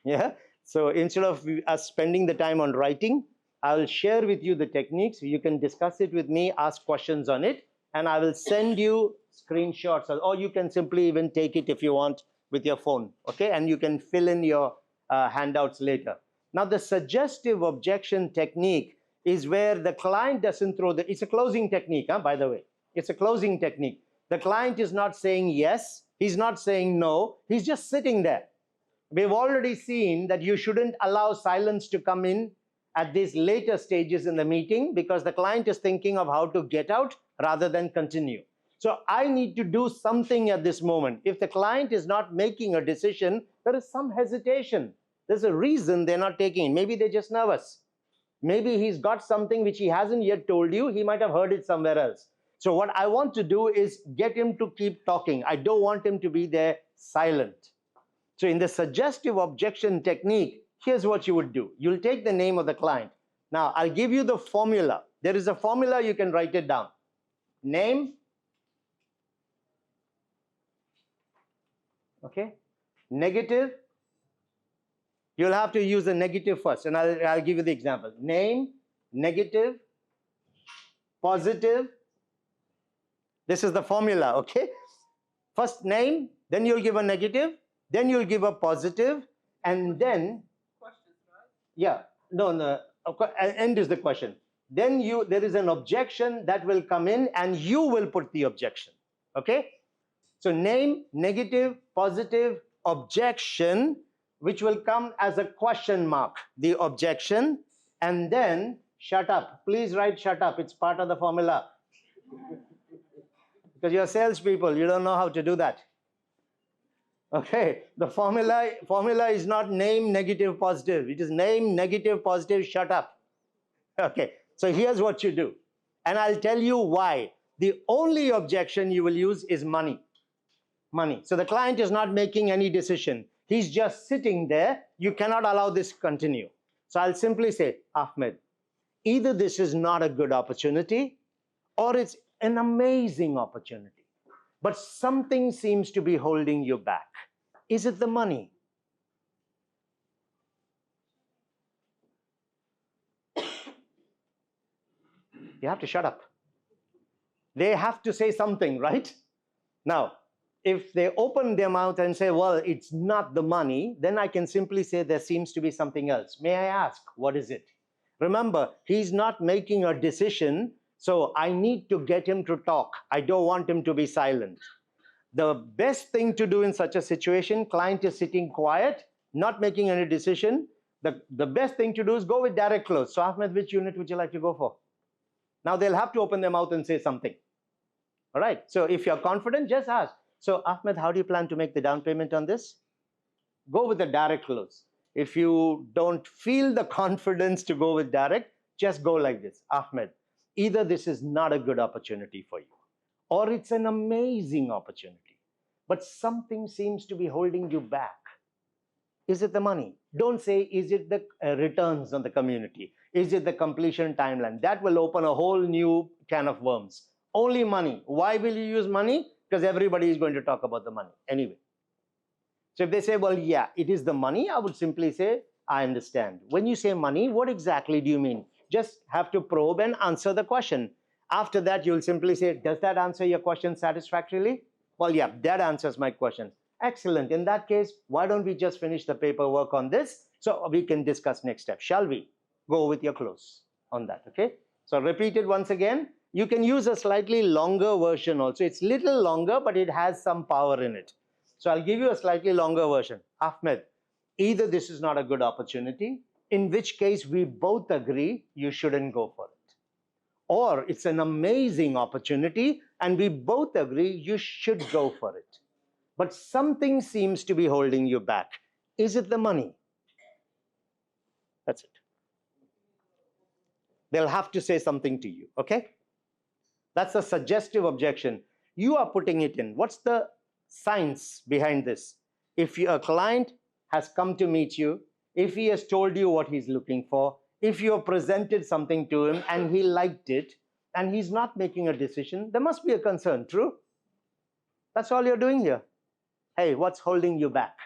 [SPEAKER 1] Yeah. So instead of us spending the time on writing, I'll share with you the techniques. You can discuss it with me, ask questions on it, and I will send you screenshots, or you can simply even take it if you want with your phone, okay? And you can fill in your handouts later. Now, the suggestive objection technique is where the client doesn't throw it's a closing technique, by the way. It's a closing technique. The client is not saying yes, he's not saying no, he's just sitting there. We've already seen that you shouldn't allow silence to come in at these later stages in the meeting because the client is thinking of how to get out rather than continue. So I need to do something at this moment. If the client is not making a decision, there is some hesitation. There's a reason they're not taking it. Maybe they're just nervous. Maybe he's got something which he hasn't yet told you. He might have heard it somewhere else. So what I want to do is get him to keep talking. I don't want him to be there silent. So in the suggestive objection technique, Here's what you would do. You'll take the name of the client. Now, I'll give you the formula. There is a formula, you can write it down. Name, okay? Negative, you'll have to use the negative first, and I'll give you the example. Name, negative, positive. This is the formula, okay? First name, then you'll give a negative, then you'll give a positive, and then
[SPEAKER 5] Questions, right?
[SPEAKER 1] yeah, no, end is the question. Then there is an objection that will come in, and you will put the objection. Okay? So name, negative, positive, objection, which will come as a question mark, the objection, and then shut up. Please write shut up. It's part of the formula. Because you're salespeople, you don't know how to do that. Okay, the formula is not name, negative, positive. It is name, negative, positive, shut up. Okay, so here's what you do. And I'll tell you why. The only objection you will use is money. Money. So the client is not making any decision. He's just sitting there. You cannot allow this to continue. So I'll simply say, Ahmed, either this is not a good opportunity or it's an amazing opportunity. But something seems to be holding you back. Is it the money? You have to shut up. They have to say something, right? Now, if they open their mouth and say, well, it's not the money, then I can simply say there seems to be something else. May I ask, what is it? Remember, he's not making a decision, so I need to get him to talk. I don't want him to be silent. The best thing to do in such a situation, client is sitting quiet, not making any decision. The best thing to do is go with direct close. So Ahmed, which unit would you like to go for? Now they'll have to open their mouth and say something. All right. So if you're confident, just ask. So Ahmed, how do you plan to make the down payment on this? Go with the direct close. If you don't feel the confidence to go with direct, just go like this. Ahmed, either this is not a good opportunity for you, or it's an amazing opportunity, but something seems to be holding you back. Is it the money? Don't say, is it the returns on the community? Is it the completion timeline? That will open a whole new can of worms. Only money. Why will you use money? Because everybody is going to talk about the money anyway. So if they say, well, yeah, it is the money, I would simply say, I understand. When you say money, what exactly do you mean? Just have to probe and answer the question. After that, you'll simply say, does that answer your question satisfactorily? Well, yeah, that answers my question. Excellent. In that case, why don't we just finish the paperwork on this so we can discuss next step? Shall we? Go with your close on that, okay? So repeat it once again. You can use a slightly longer version also. It's little longer, but it has some power in it. So I'll give you a slightly longer version. Ahmed, either this is not a good opportunity, in which case we both agree you shouldn't go for it. Or it's an amazing opportunity and we both agree you should go for it. But something seems to be holding you back. Is it the money? That's it. They'll have to say something to you, okay? That's a suggestive objection. You are putting it in. What's the science behind this? If a client has come to meet you, if he has told you what he's looking for, if you have presented something to him and he liked it, and he's not making a decision, there must be a concern, true? That's all you're doing here. Hey, what's holding you back?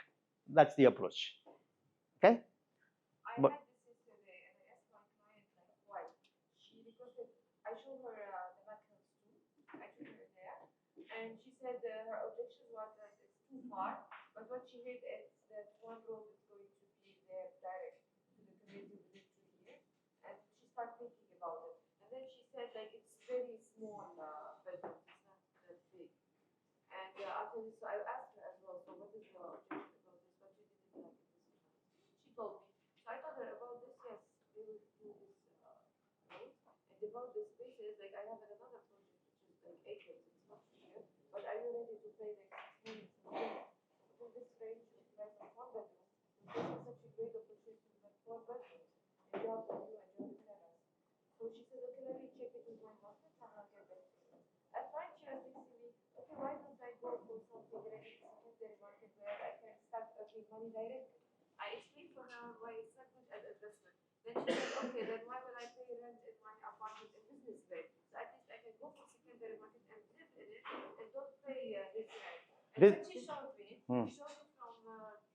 [SPEAKER 1] That's the approach, okay?
[SPEAKER 5] I had this yesterday, and I asked my client, like, why? She requested, I showed her the backgrounds too. I took her there, and she said her objection was that it's too far, but what she heard is that one road is going to be there direct to the community within 2 years, and she started thinking about it. And then she said, like, it's very small bedroom, it's not that big. And after this, so I asked her as well, so what is your objection about this? But she didn't like it. She told me. So I told her about this, yes, we will do this road. And about the spaces, like I have another project which is like acres, it's not here. But are you ready to pay like 6 million? Within this range, you guys have 1 bedroom. This is such a great opportunity to have 4 bedrooms. And you have to do and you have to tell us. So she said, okay, let me check it with my husband and I'll get back to you. At first she was texting me, okay, why don't I go for something that is in the market where I can start earning money directly? I explained for her why it's Then she said, okay, then why will I pay rent in my apartment in business rate? So at least I can go for secondary market and live in it and don't pay this rent. And
[SPEAKER 1] This-
[SPEAKER 5] then she showed me,
[SPEAKER 1] Hmm.
[SPEAKER 5] she showed me from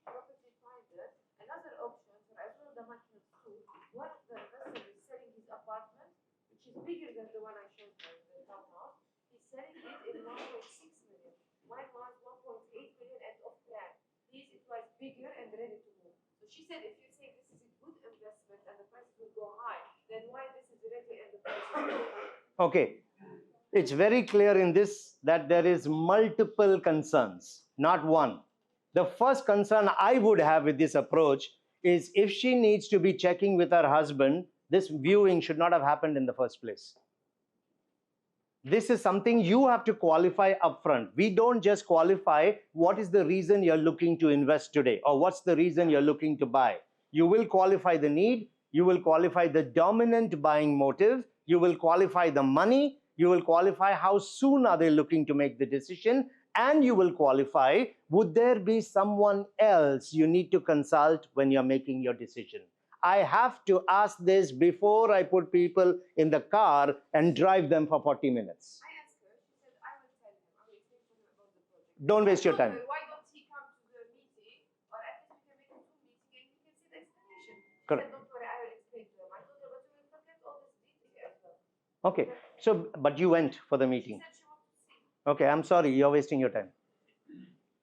[SPEAKER 5] Property Finder another option for as well the market too. One of the investors is selling his apartment, which is bigger than the one I showed her in the townhouse. He's selling it in 1.6 million. Mine was 1.8 million and off plan. His it was bigger and ready to move. So she said, if you say this is a good investment and the price will go high, then why this is ready and the price is low?
[SPEAKER 1] Okay, it's very clear in this that there is multiple concerns, not one. The first concern I would have with this approach is if she needs to be checking with her husband, this viewing should not have happened in the first place. This is something you have to qualify upfront. We don't just qualify what is the reason you're looking to invest today or what's the reason you're looking to buy. You will qualify the need, you will qualify the dominant buying motive, you will qualify the money, you will qualify how soon are they looking to make the decision, and you will qualify would there be someone else you need to consult when you're making your decision. I have to ask this before I put people in the car and drive them for 40 minutes.
[SPEAKER 5] I asked her, she said, I will tell him, I will explain to him about the project.
[SPEAKER 1] Don't waste your
[SPEAKER 5] I told
[SPEAKER 1] time.
[SPEAKER 5] her, why don't he come to the meeting, or at least we can make a Zoom meeting and you can see the explanation. She
[SPEAKER 1] Correct.
[SPEAKER 5] said, don't worry, I will explain to him. I told her, but you will forget all this detail as well.
[SPEAKER 1] Okay, so, but you went for the
[SPEAKER 5] She
[SPEAKER 1] meeting.
[SPEAKER 5] said she wants to see.
[SPEAKER 1] Okay, I'm sorry, you're wasting your time.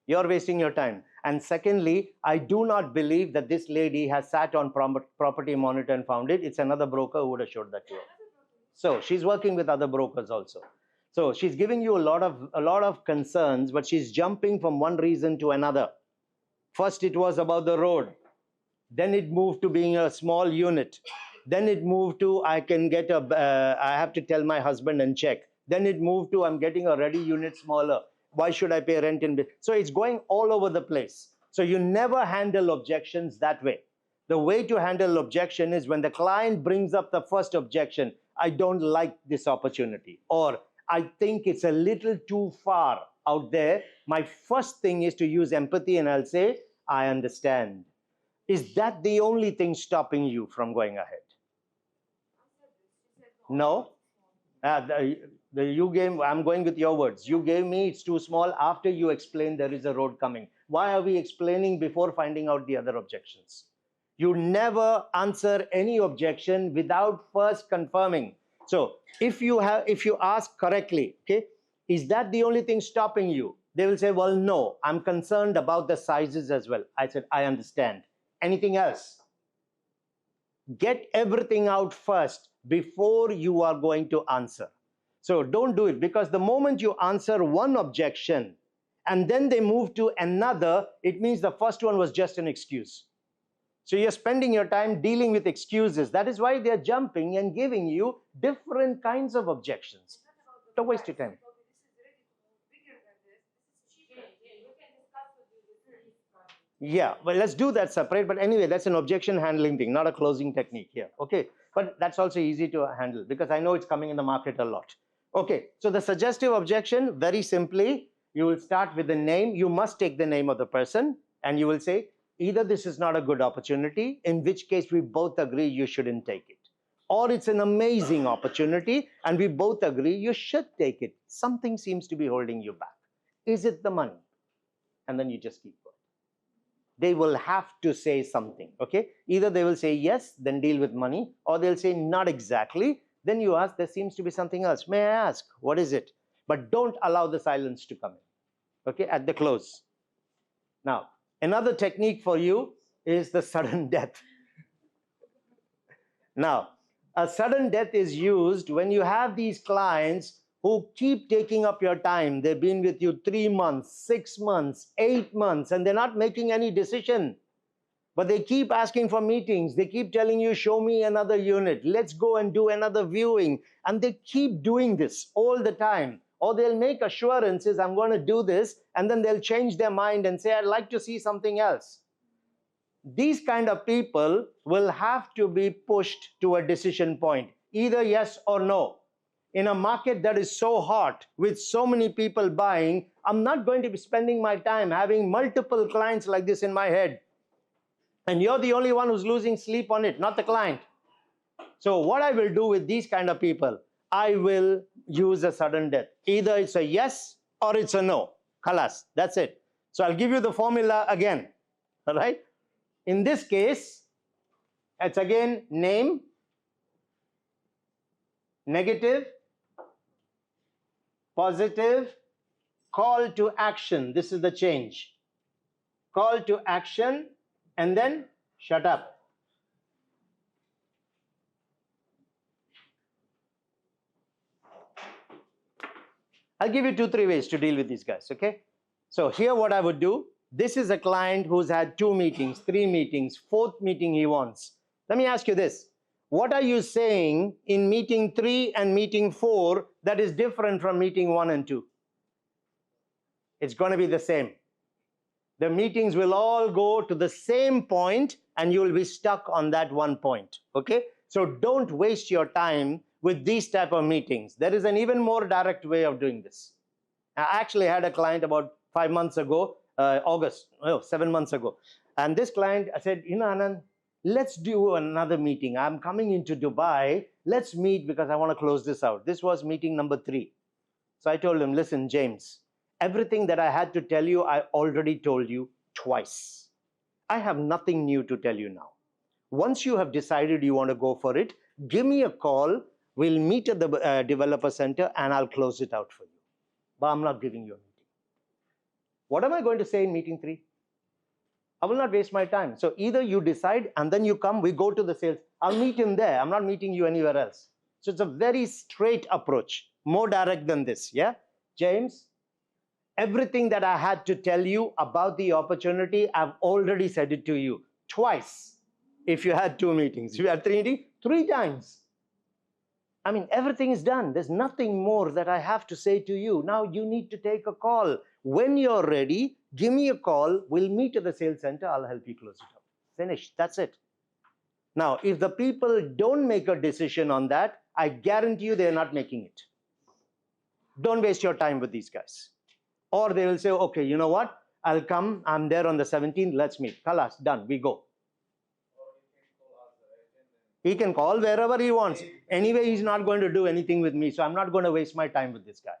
[SPEAKER 1] You're wasting your time. And secondly, I do not believe that this lady has sat on Property Monitor and found it. It's another broker who would have showed that to her. So she's working with other brokers also. So she's giving you a lot of concerns, but she's jumping from one reason to another. First, it was about the road. Then it moved to being a small unit. Then it moved to I have to tell my husband and check. Then it moved to I'm getting a ready unit smaller. Why should I pay rent in? So it's going all over the place. So you never handle objections that way. The way to handle objection is when the client brings up the first objection, I don't like this opportunity, or I think it's a little too far out there. My first thing is to use empathy and I'll say, I understand. Is that the only thing stopping you from going ahead? No? I'm going with your words. You gave me it's too small after you explained there is a road coming. Why are we explaining before finding out the other objections? You never answer any objection without first confirming. So if you ask correctly, okay, is that the only thing stopping you? They will say, well, no, I'm concerned about the sizes as well. I said, I understand. Anything else? Get everything out first before you are going to answer. So don't do it, because the moment you answer one objection and then they move to another, it means the first one was just an excuse. So you're spending your time dealing with excuses. That is why they're jumping and giving you different kinds of objections. Don't waste your time. Yeah, well, let's do that separate. But anyway, that's an objection handling thing, not a closing technique here. Okay, but that's also easy to handle because I know it's coming in the market a lot. Okay, so the suggestive objection, very simply, you will start with the name. You must take the name of the person and you will say, either this is not a good opportunity, in which case we both agree you shouldn't take it, or it's an amazing opportunity and we both agree you should take it. Something seems to be holding you back. Is it the money? And then you just keep going. They will have to say something, okay? Either they will say yes, then deal with money, or they'll say not exactly. Then you ask, there seems to be something else. May I ask, what is it? But don't allow the silence to come in, okay, at the close. Now, another technique for you is the sudden death. Now, a sudden death is used when you have these clients who keep taking up your time. They've been with you 3 months, 6 months, 8 months, and they're not making any decision. But they keep asking for meetings. They keep telling you, show me another unit. Let's go and do another viewing. And they keep doing this all the time. Or they'll make assurances, I'm going to do this, and then they'll change their mind and say, I'd like to see something else. These kind of people will have to be pushed to a decision point, either yes or no. In a market that is so hot with so many people buying, I'm not going to be spending my time having multiple clients like this in my head. And you're the only one who's losing sleep on it, not the client. So what I will do with these kind of people, I will use a sudden death. Either it's a yes or it's a no. Khalas, that's it. So I'll give you the formula again. All right. In this case, it's again name, negative, positive, call to action. This is the change. Call to action, and then shut up. I'll give you 2-3 ways to deal with these guys, okay? So here what I would do, this is a client who's had 2 meetings, 3 meetings, 4th meeting he wants. Let me ask you this. What are you saying in meeting 3 and meeting 4 that is different from meeting 1 and 2? It's going to be the same. The meetings will all go to the same point and you will be stuck on that one point, okay? So don't waste your time with these type of meetings. There is an even more direct way of doing this. I actually had a client about 5 months ago, 7 months ago. And this client, I said, you know, Anand, let's do another meeting. I'm coming into Dubai. Let's meet because I want to close this out. This was meeting number 3. So I told him, listen, James, everything that I had to tell you, I already told you twice. I have nothing new to tell you now. Once you have decided you want to go for it, give me a call. We'll meet at the developer center and I'll close it out for you. But I'm not giving you a meeting. What am I going to say in meeting 3? I will not waste my time. So either you decide and then you come, we go to the sales. I'll meet him there. I'm not meeting you anywhere else. So it's a very straight approach, more direct than this. Yeah, James, everything that I had to tell you about the opportunity, I've already said it to you twice. If you had 2 meetings, if you had 3 meetings, 3 times. I mean, everything is done. There's nothing more that I have to say to you. Now you need to take a call. When you're ready, give me a call. We'll meet at the sales center. I'll help you close it up. Finished. That's it. Now, if the people don't make a decision on that, I guarantee you they're not making it. Don't waste your time with these guys. Or they will say, okay, you know what? I'll come. I'm there on the 17th. Let's meet. Khalas, done. We go. He can call wherever he wants. Anyway, he's not going to do anything with me. So I'm not going to waste my time with this guy.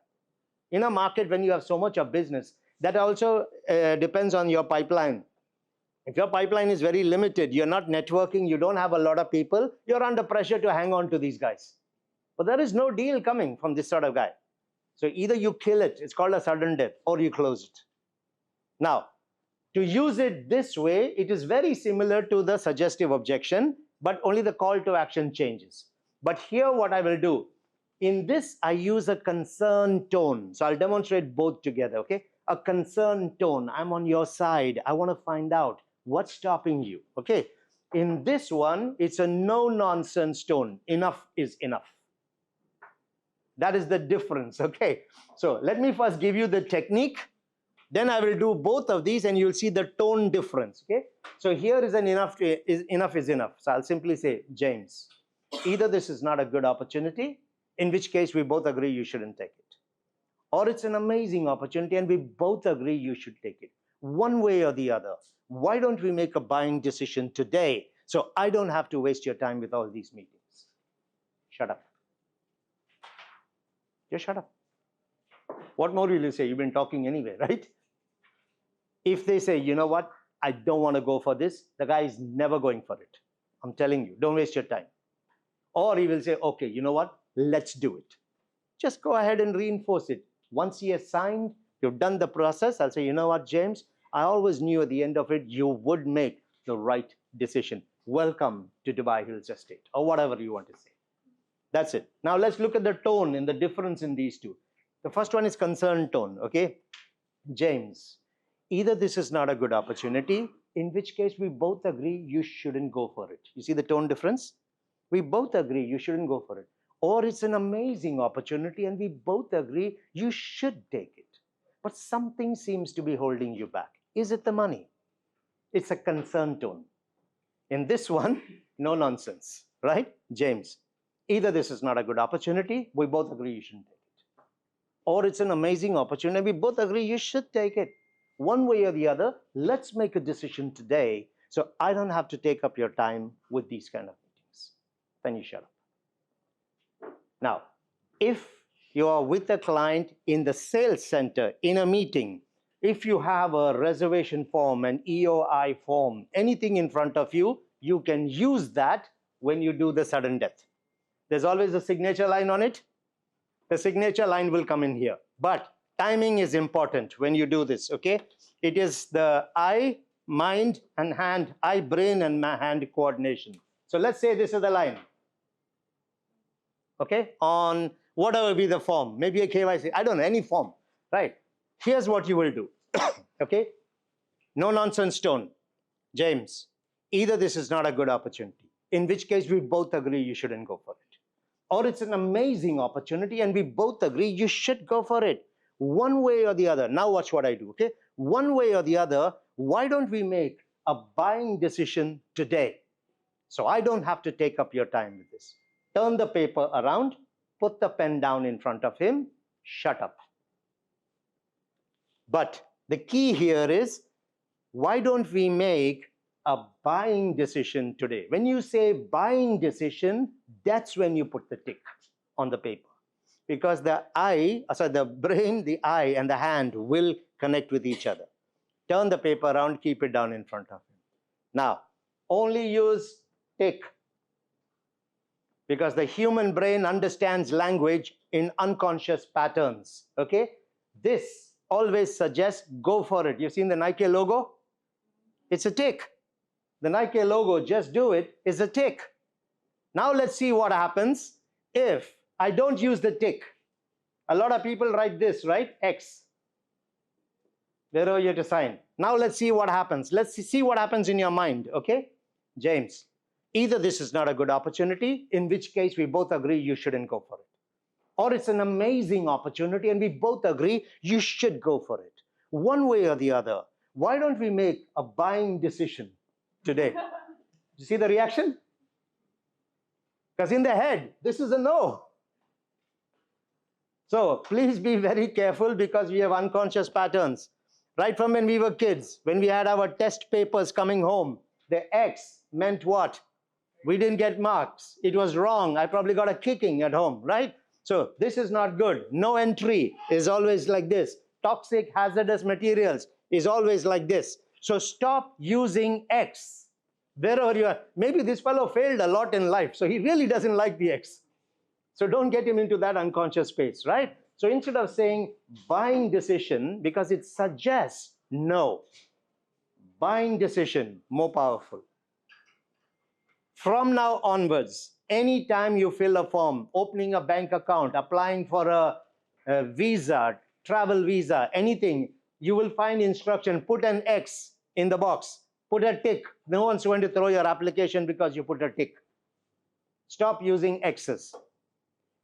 [SPEAKER 1] In a market, when you have so much of business, that also depends on your pipeline. If your pipeline is very limited, you're not networking, you don't have a lot of people, you're under pressure to hang on to these guys. But there is no deal coming from this sort of guy. So either you kill it, it's called a sudden death, or you close it. Now, to use it this way, it is very similar to the suggestive objection, but only the call to action changes. But here what I will do, in this I use a concern tone. So I'll demonstrate both together, okay? A concern tone, I'm on your side, I want to find out what's stopping you, okay? In this one, it's a no-nonsense tone. Enough is enough. That is the difference, okay? So let me first give you the technique. Then I will do both of these and you'll see the tone difference, okay? So here is an enough is enough. So I'll simply say, James, either this is not a good opportunity, in which case we both agree you shouldn't take it. Or it's an amazing opportunity and we both agree you should take it. One way or the other. Why don't we make a buying decision today so I don't have to waste your time with all these meetings? Shut up. Just shut up. What more will you say? You've been talking anyway, right? If they say, you know what, I don't want to go for this, the guy is never going for it. I'm telling you, don't waste your time. Or he will say, okay, you know what, let's do it. Just go ahead and reinforce it. Once he has signed, you've done the process, I'll say, you know what, James, I always knew at the end of it, you would make the right decision. Welcome to Dubai Hills Estate, or whatever you want to say. That's it. Now let's look at the tone and the difference in these two. The first one is concern tone, okay? James, either this is not a good opportunity, in which case we both agree you shouldn't go for it. You see the tone difference? We both agree you shouldn't go for it. Or it's an amazing opportunity and we both agree you should take it. But something seems to be holding you back. Is it the money? It's a concern tone. In this one, no nonsense, right? James, either this is not a good opportunity, we both agree you shouldn't take it. Or it's an amazing opportunity, we both agree you should take it. One way or the other, let's make a decision today so I don't have to take up your time with these kind of meetings. then you shut up. Now, if you are with a client in the sales center, in a meeting, if you have a reservation form, an EOI form, anything in front of you, you can use that when you do the sudden death. There's always a signature line on it. The signature line will come in here. But timing is important when you do this, okay? It is the eye, mind, and hand, eye, brain, and hand coordination. So let's say this is the line, okay? On whatever be the form, maybe a KYC, I don't know, any form, right? Here's what you will do, okay? No nonsense tone. James, either this is not a good opportunity, in which case we both agree you shouldn't go for it, or it's an amazing opportunity and we both agree you should go for it. One way or the other. Now watch what I do, okay? One way or the other, why don't we make a buying decision today? So I don't have to take up your time with this. Turn the paper around, put the pen down in front of him, shut up. But the key here is, why don't we make a buying decision today? When you say buying decision, that's when you put the tick on the paper. Because the brain, the eye, and the hand will connect with each other. Turn the paper around, keep it down in front of him. Now, only use tick, because the human brain understands language in unconscious patterns, okay? This always suggests go for it. You've seen the Nike logo? It's a tick. The Nike logo, just do it, is a tick. Now let's see what happens if I don't use the tick. A lot of people write this, right? X. Wherever you have to sign. Now let's see what happens. Let's see what happens in your mind, okay? James, either this is not a good opportunity, in which case we both agree you shouldn't go for it, or it's an amazing opportunity and we both agree you should go for it. One way or the other, why don't we make a buying decision today? You see the reaction? Because in the head, this is a no. So please be very careful, because we have unconscious patterns. Right from when we were kids, when we had our test papers coming home, the X meant what? We didn't get marks. It was wrong. I probably got a kicking at home, right? So this is not good. No entry is always like this. Toxic, hazardous materials is always like this. So stop using X wherever you are. Maybe this fellow failed a lot in life, so he really doesn't like the X. So don't get him into that unconscious space, right? So instead of saying buying decision, because it suggests no, buying decision, more powerful. From now onwards, anytime you fill a form, opening a bank account, applying for a visa, travel visa, anything, you will find instruction, put an X in the box, put a tick. No one's going to throw your application because you put a tick. Stop using X's.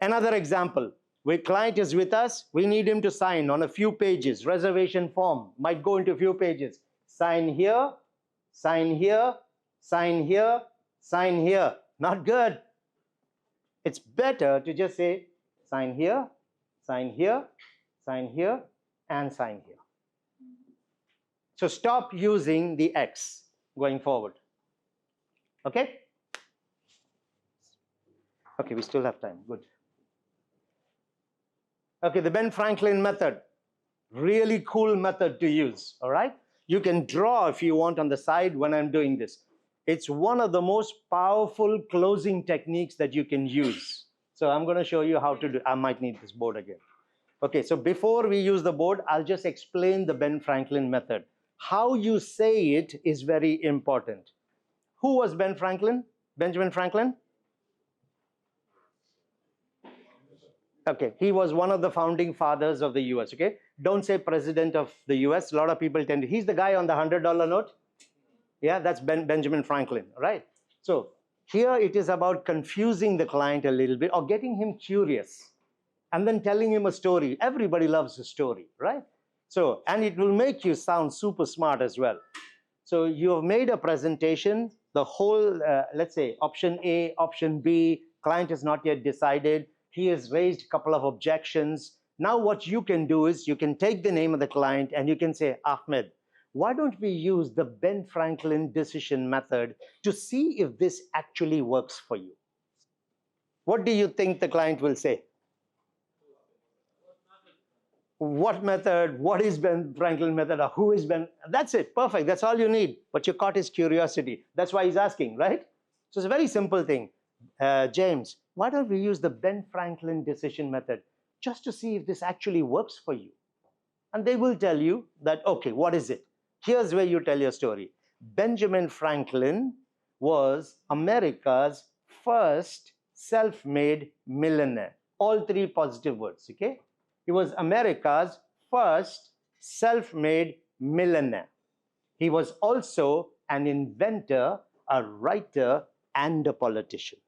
[SPEAKER 1] Another example, where client is with us, we need him to sign on a few pages, reservation form, might go into a few pages. Sign here, sign here, sign here, sign here. Not good. It's better to just say, sign here, sign here, sign here, and sign here. So stop using the X going forward. Okay? Okay, we still have time. Good. Okay, the Ben Franklin method. Really cool method to use, all right? You can draw if you want on the side when I'm doing this. It's one of the most powerful closing techniques that you can use. So I'm going to show you how to do. I might need this board again. Okay, so before we use the board, I'll just explain the Ben Franklin method. How you say it is very important. Who was Ben Franklin? Benjamin Franklin? Okay, he was one of the founding fathers of the US, okay? Don't say president of the US. A lot of people tend to, he's the guy on the $100 note. Yeah, that's Benjamin Franklin, right? So here it is about confusing the client a little bit or getting him curious and then telling him a story. Everybody loves a story, right? So, and it will make you sound super smart as well. So you have made a presentation, the whole, let's say option A, option B, client is not yet decided. He has raised a couple of objections. Now what you can do is you can take the name of the client and you can say, Ahmed, why don't we use the Ben Franklin decision method to see if this actually works for you? What do you think the client will say? What method? What is Ben Franklin method? Or who is Ben? That's it. Perfect. That's all you need. But you caught his curiosity. That's why he's asking, right? So it's a very simple thing. James, why don't we use the Ben Franklin decision method just to see if this actually works for you? And they will tell you that, okay, what is it? Here's where you tell your story. Benjamin Franklin was America's first self-made millionaire. All three positive words, okay? He was America's first self-made millionaire. He was also an inventor, a writer, and a politician.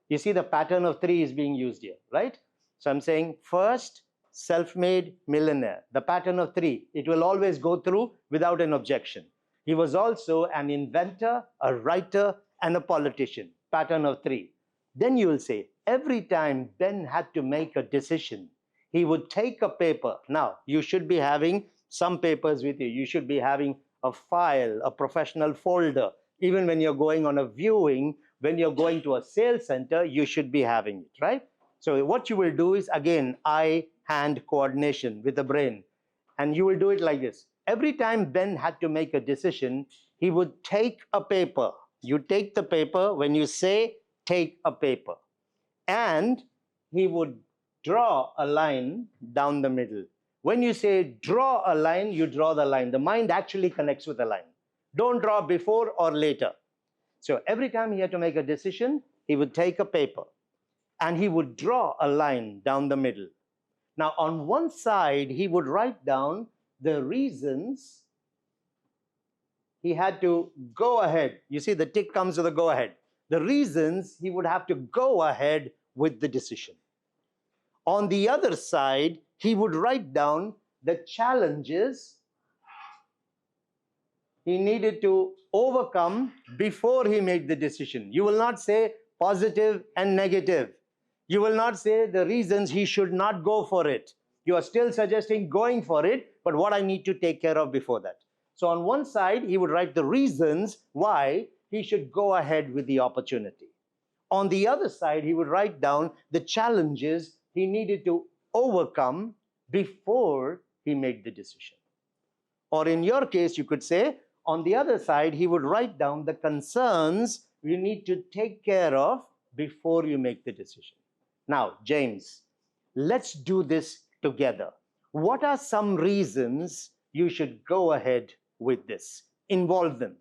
[SPEAKER 1] You see the pattern of three is being used here, right? So I'm saying first, self-made millionaire. The pattern of three, it will always go through without an objection. He was also an inventor, a writer, and a politician. Pattern of three. Then you will say, every time Ben had to make a decision, he would take a paper. Now, you should be having some papers with you. You should be having a file, a professional folder. Even when you're going on a viewing, when you're going to a sales center, you should be having it, right? So what you will do is, again, eye-hand coordination with the brain. And you will do it like this. Every time Ben had to make a decision, he would take a paper. You take the paper when you say, take a paper. And he would draw a line down the middle. When you say draw a line, you draw the line. The mind actually connects with the line. Don't draw before or later. So every time he had to make a decision, he would take a paper and he would draw a line down the middle. Now, on one side, he would write down the reasons he had to go ahead. You see, the tick comes with a go ahead. The reasons he would have to go ahead with the decision. On the other side, he would write down the challenges he needed to overcome before he made the decision. You will not say positive and negative. You will not say the reasons he should not go for it. You are still suggesting going for it, but what I need to take care of before that. So on one side, he would write the reasons why he should go ahead with the opportunity. On the other side, he would write down the challenges he needed to overcome before he made the decision. Or in your case, you could say, on the other side, he would write down the concerns you need to take care of before you make the decision. Now, James, let's do this together. What are some reasons you should go ahead with this? Involve them.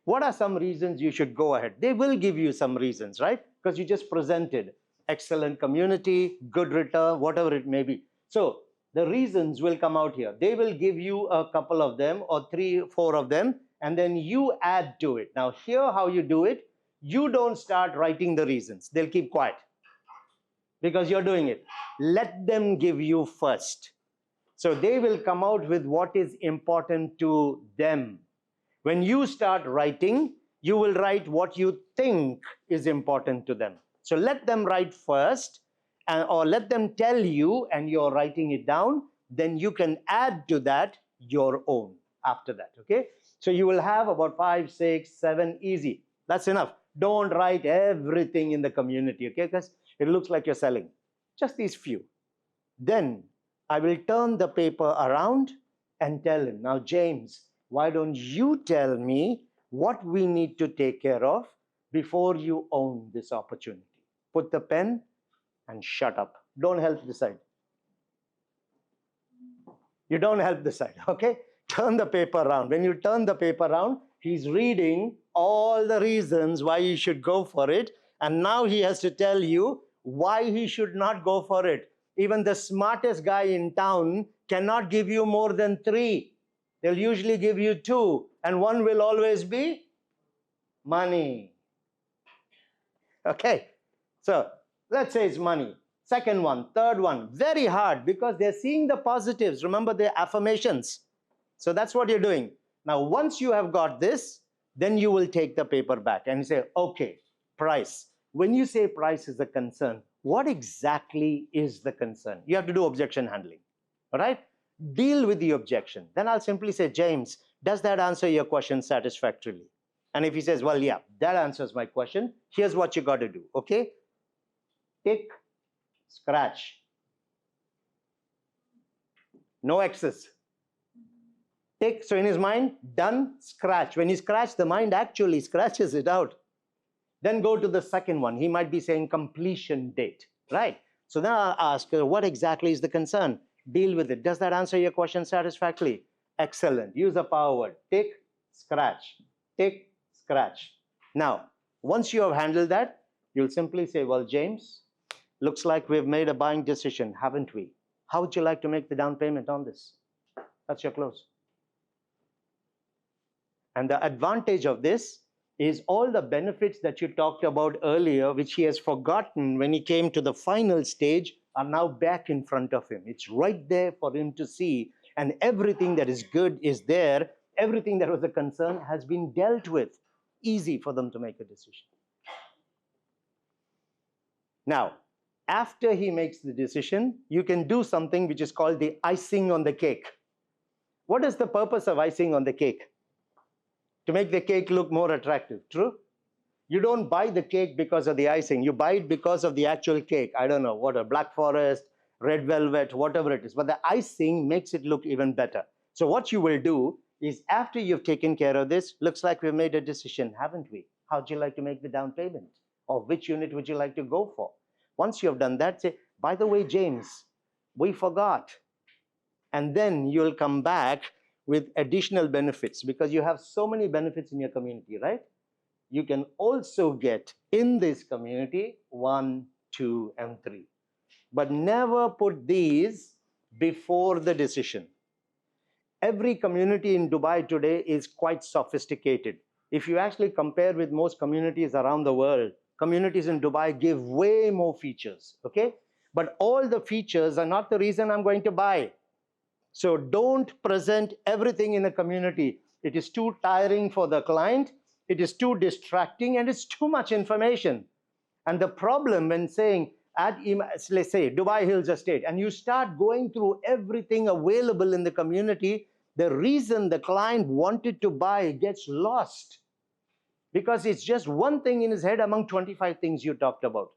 [SPEAKER 1] What are some reasons you should go ahead? They will give you some reasons, right? Because you just presented excellent community, good return, whatever it may be. So the reasons will come out here. They will give you a couple of them or 3, 4 of them, and then you add to it. Now here how you do it, you don't start writing the reasons. They'll keep quiet because you're doing it. Let them give you first. So they will come out with what is important to them. When you start writing, you will write what you think is important to them. So let them write first, or let them tell you and you're writing it down. Then you can add to that your own after that, okay? So you will have about 5, 6, 7, easy. That's enough. Don't write everything in the community, okay? Because it looks like you're selling. Just these few. Then I will turn the paper around and tell him, now James, why don't you tell me what we need to take care of before you own this opportunity? Put the pen and shut up. Don't help decide. You don't help decide, okay? Turn the paper around. When you turn the paper around, he's reading all the reasons why you should go for it. And now he has to tell you why he should not go for it. Even the smartest guy in town cannot give you more than 3. They'll usually give you 2, and one will always be money. Okay, so let's say it's money. Second one, third one, very hard because they're seeing the positives. Remember, they're affirmations. So that's what you're doing. Now, once you have got this, then you will take the paper back and say, okay, price. When you say price is a concern, what exactly is the concern? You have to do objection handling, all right? Deal with the objection. Then I'll simply say, James, does that answer your question satisfactorily? And if he says, well, yeah, that answers my question, here's what you got to do, okay? tick, scratch. No X's. Tick, so in his mind, done, scratch. When he scratched, the mind actually scratches it out. Then go to the second one. He might be saying completion date, right? So then I'll ask, what exactly is the concern? Deal with it. Does that answer your question satisfactorily? Excellent. Use the power word. Tick, scratch. Tick, scratch. Now, once you have handled that, you'll simply say, well, James, looks like we've made a buying decision, haven't we? How would you like to make the down payment on this? That's your close. And the advantage of this is all the benefits that you talked about earlier, which he has forgotten when he came to the final stage, are now back in front of him. It's right there for him to see, and everything that is good is there. Everything that was a concern has been dealt with. Easy for them to make a decision. Now, after he makes the decision, you can do something which is called the icing on the cake. What is the purpose of icing on the cake? To make the cake look more attractive, true? You don't buy the cake because of the icing. You buy it because of the actual cake. I don't know, what a black forest, red velvet, whatever it is. But the icing makes it look even better. So what you will do is after you've taken care of this, looks like we've made a decision, haven't we? How would you like to make the down payment? Or which unit would you like to go for? Once you have done that, say, by the way, James, we forgot. And then you'll come back with additional benefits because you have so many benefits in your community, right? You can also get in this community 1, 2, and 3. But never put these before the decision. Every community in Dubai today is quite sophisticated. If you actually compare with most communities around the world, communities in Dubai give way more features, okay? But all the features are not the reason I'm going to buy. So don't present everything in a community. It is too tiring for the client, it is too distracting, and it's too much information. And the problem when saying, let's say Dubai Hills Estate, and you start going through everything available in the community, the reason the client wanted to buy gets lost. Because it's just one thing in his head among 25 things you talked about.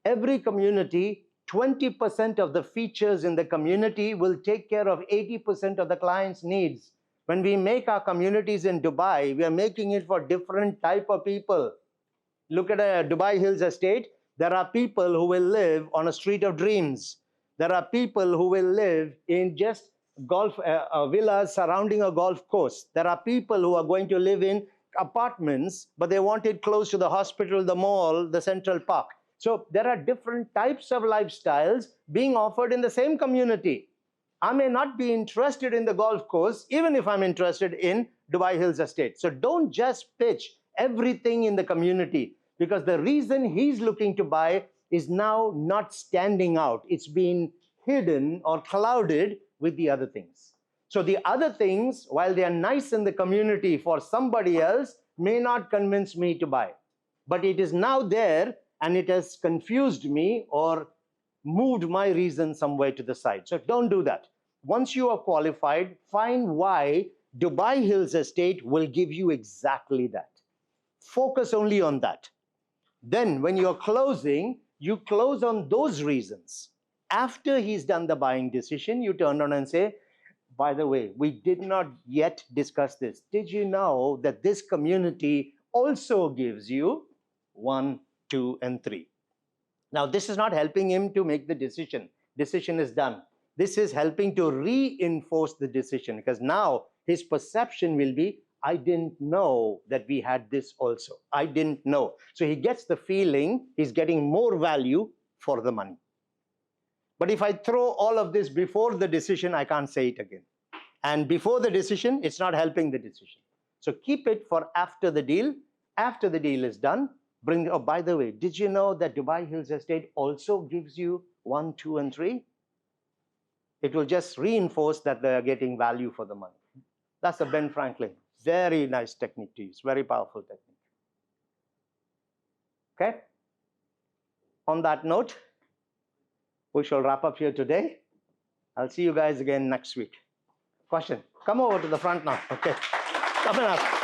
[SPEAKER 1] Every community, 20% of the features in the community will take care of 80% of the client's needs. When we make our communities in Dubai, we are making it for different type of people. Look at a Dubai Hills Estate. There are people who will live on a street of dreams. There are people who will live in just golf villas surrounding a golf course. There are people who are going to live in apartments, but they want it close to the hospital, the mall, the Central Park. So there are different types of lifestyles being offered in the same community. I may not be interested in the golf course, even if I'm interested in Dubai Hills Estate. So don't just pitch everything in the community, because the reason he's looking to buy is now not standing out. It's been hidden or clouded with the other things. So the other things, while they are nice in the community for somebody else, may not convince me to buy. But it is now there, and it has confused me or moved my reason somewhere to the side. So don't do that. Once you are qualified, find why Dubai Hills Estate will give you exactly that. Focus only on that. Then when you're closing, you close on those reasons. After he's done the buying decision, you turn around and say, by the way, we did not yet discuss this. Did you know that this community also gives you 1, 2, and 3? Now, this is not helping him to make the decision. Decision is done. This is helping to reinforce the decision, because now his perception will be, I didn't know that we had this also. I didn't know. So he gets the feeling he's getting more value for the money. But if I throw all of this before the decision, I can't say it again. And before the decision, it's not helping the decision. So keep it for after the deal. After the deal is done, bring, oh, by the way, did you know that Dubai Hills Estate also gives you 1, 2, and 3? It will just reinforce that they are getting value for the money. That's a Ben Franklin. Very nice technique to use, very powerful technique. Okay? On that note, we shall wrap up here today. I'll see you guys again next week. Question? Come over to the front now. Okay. Come on up.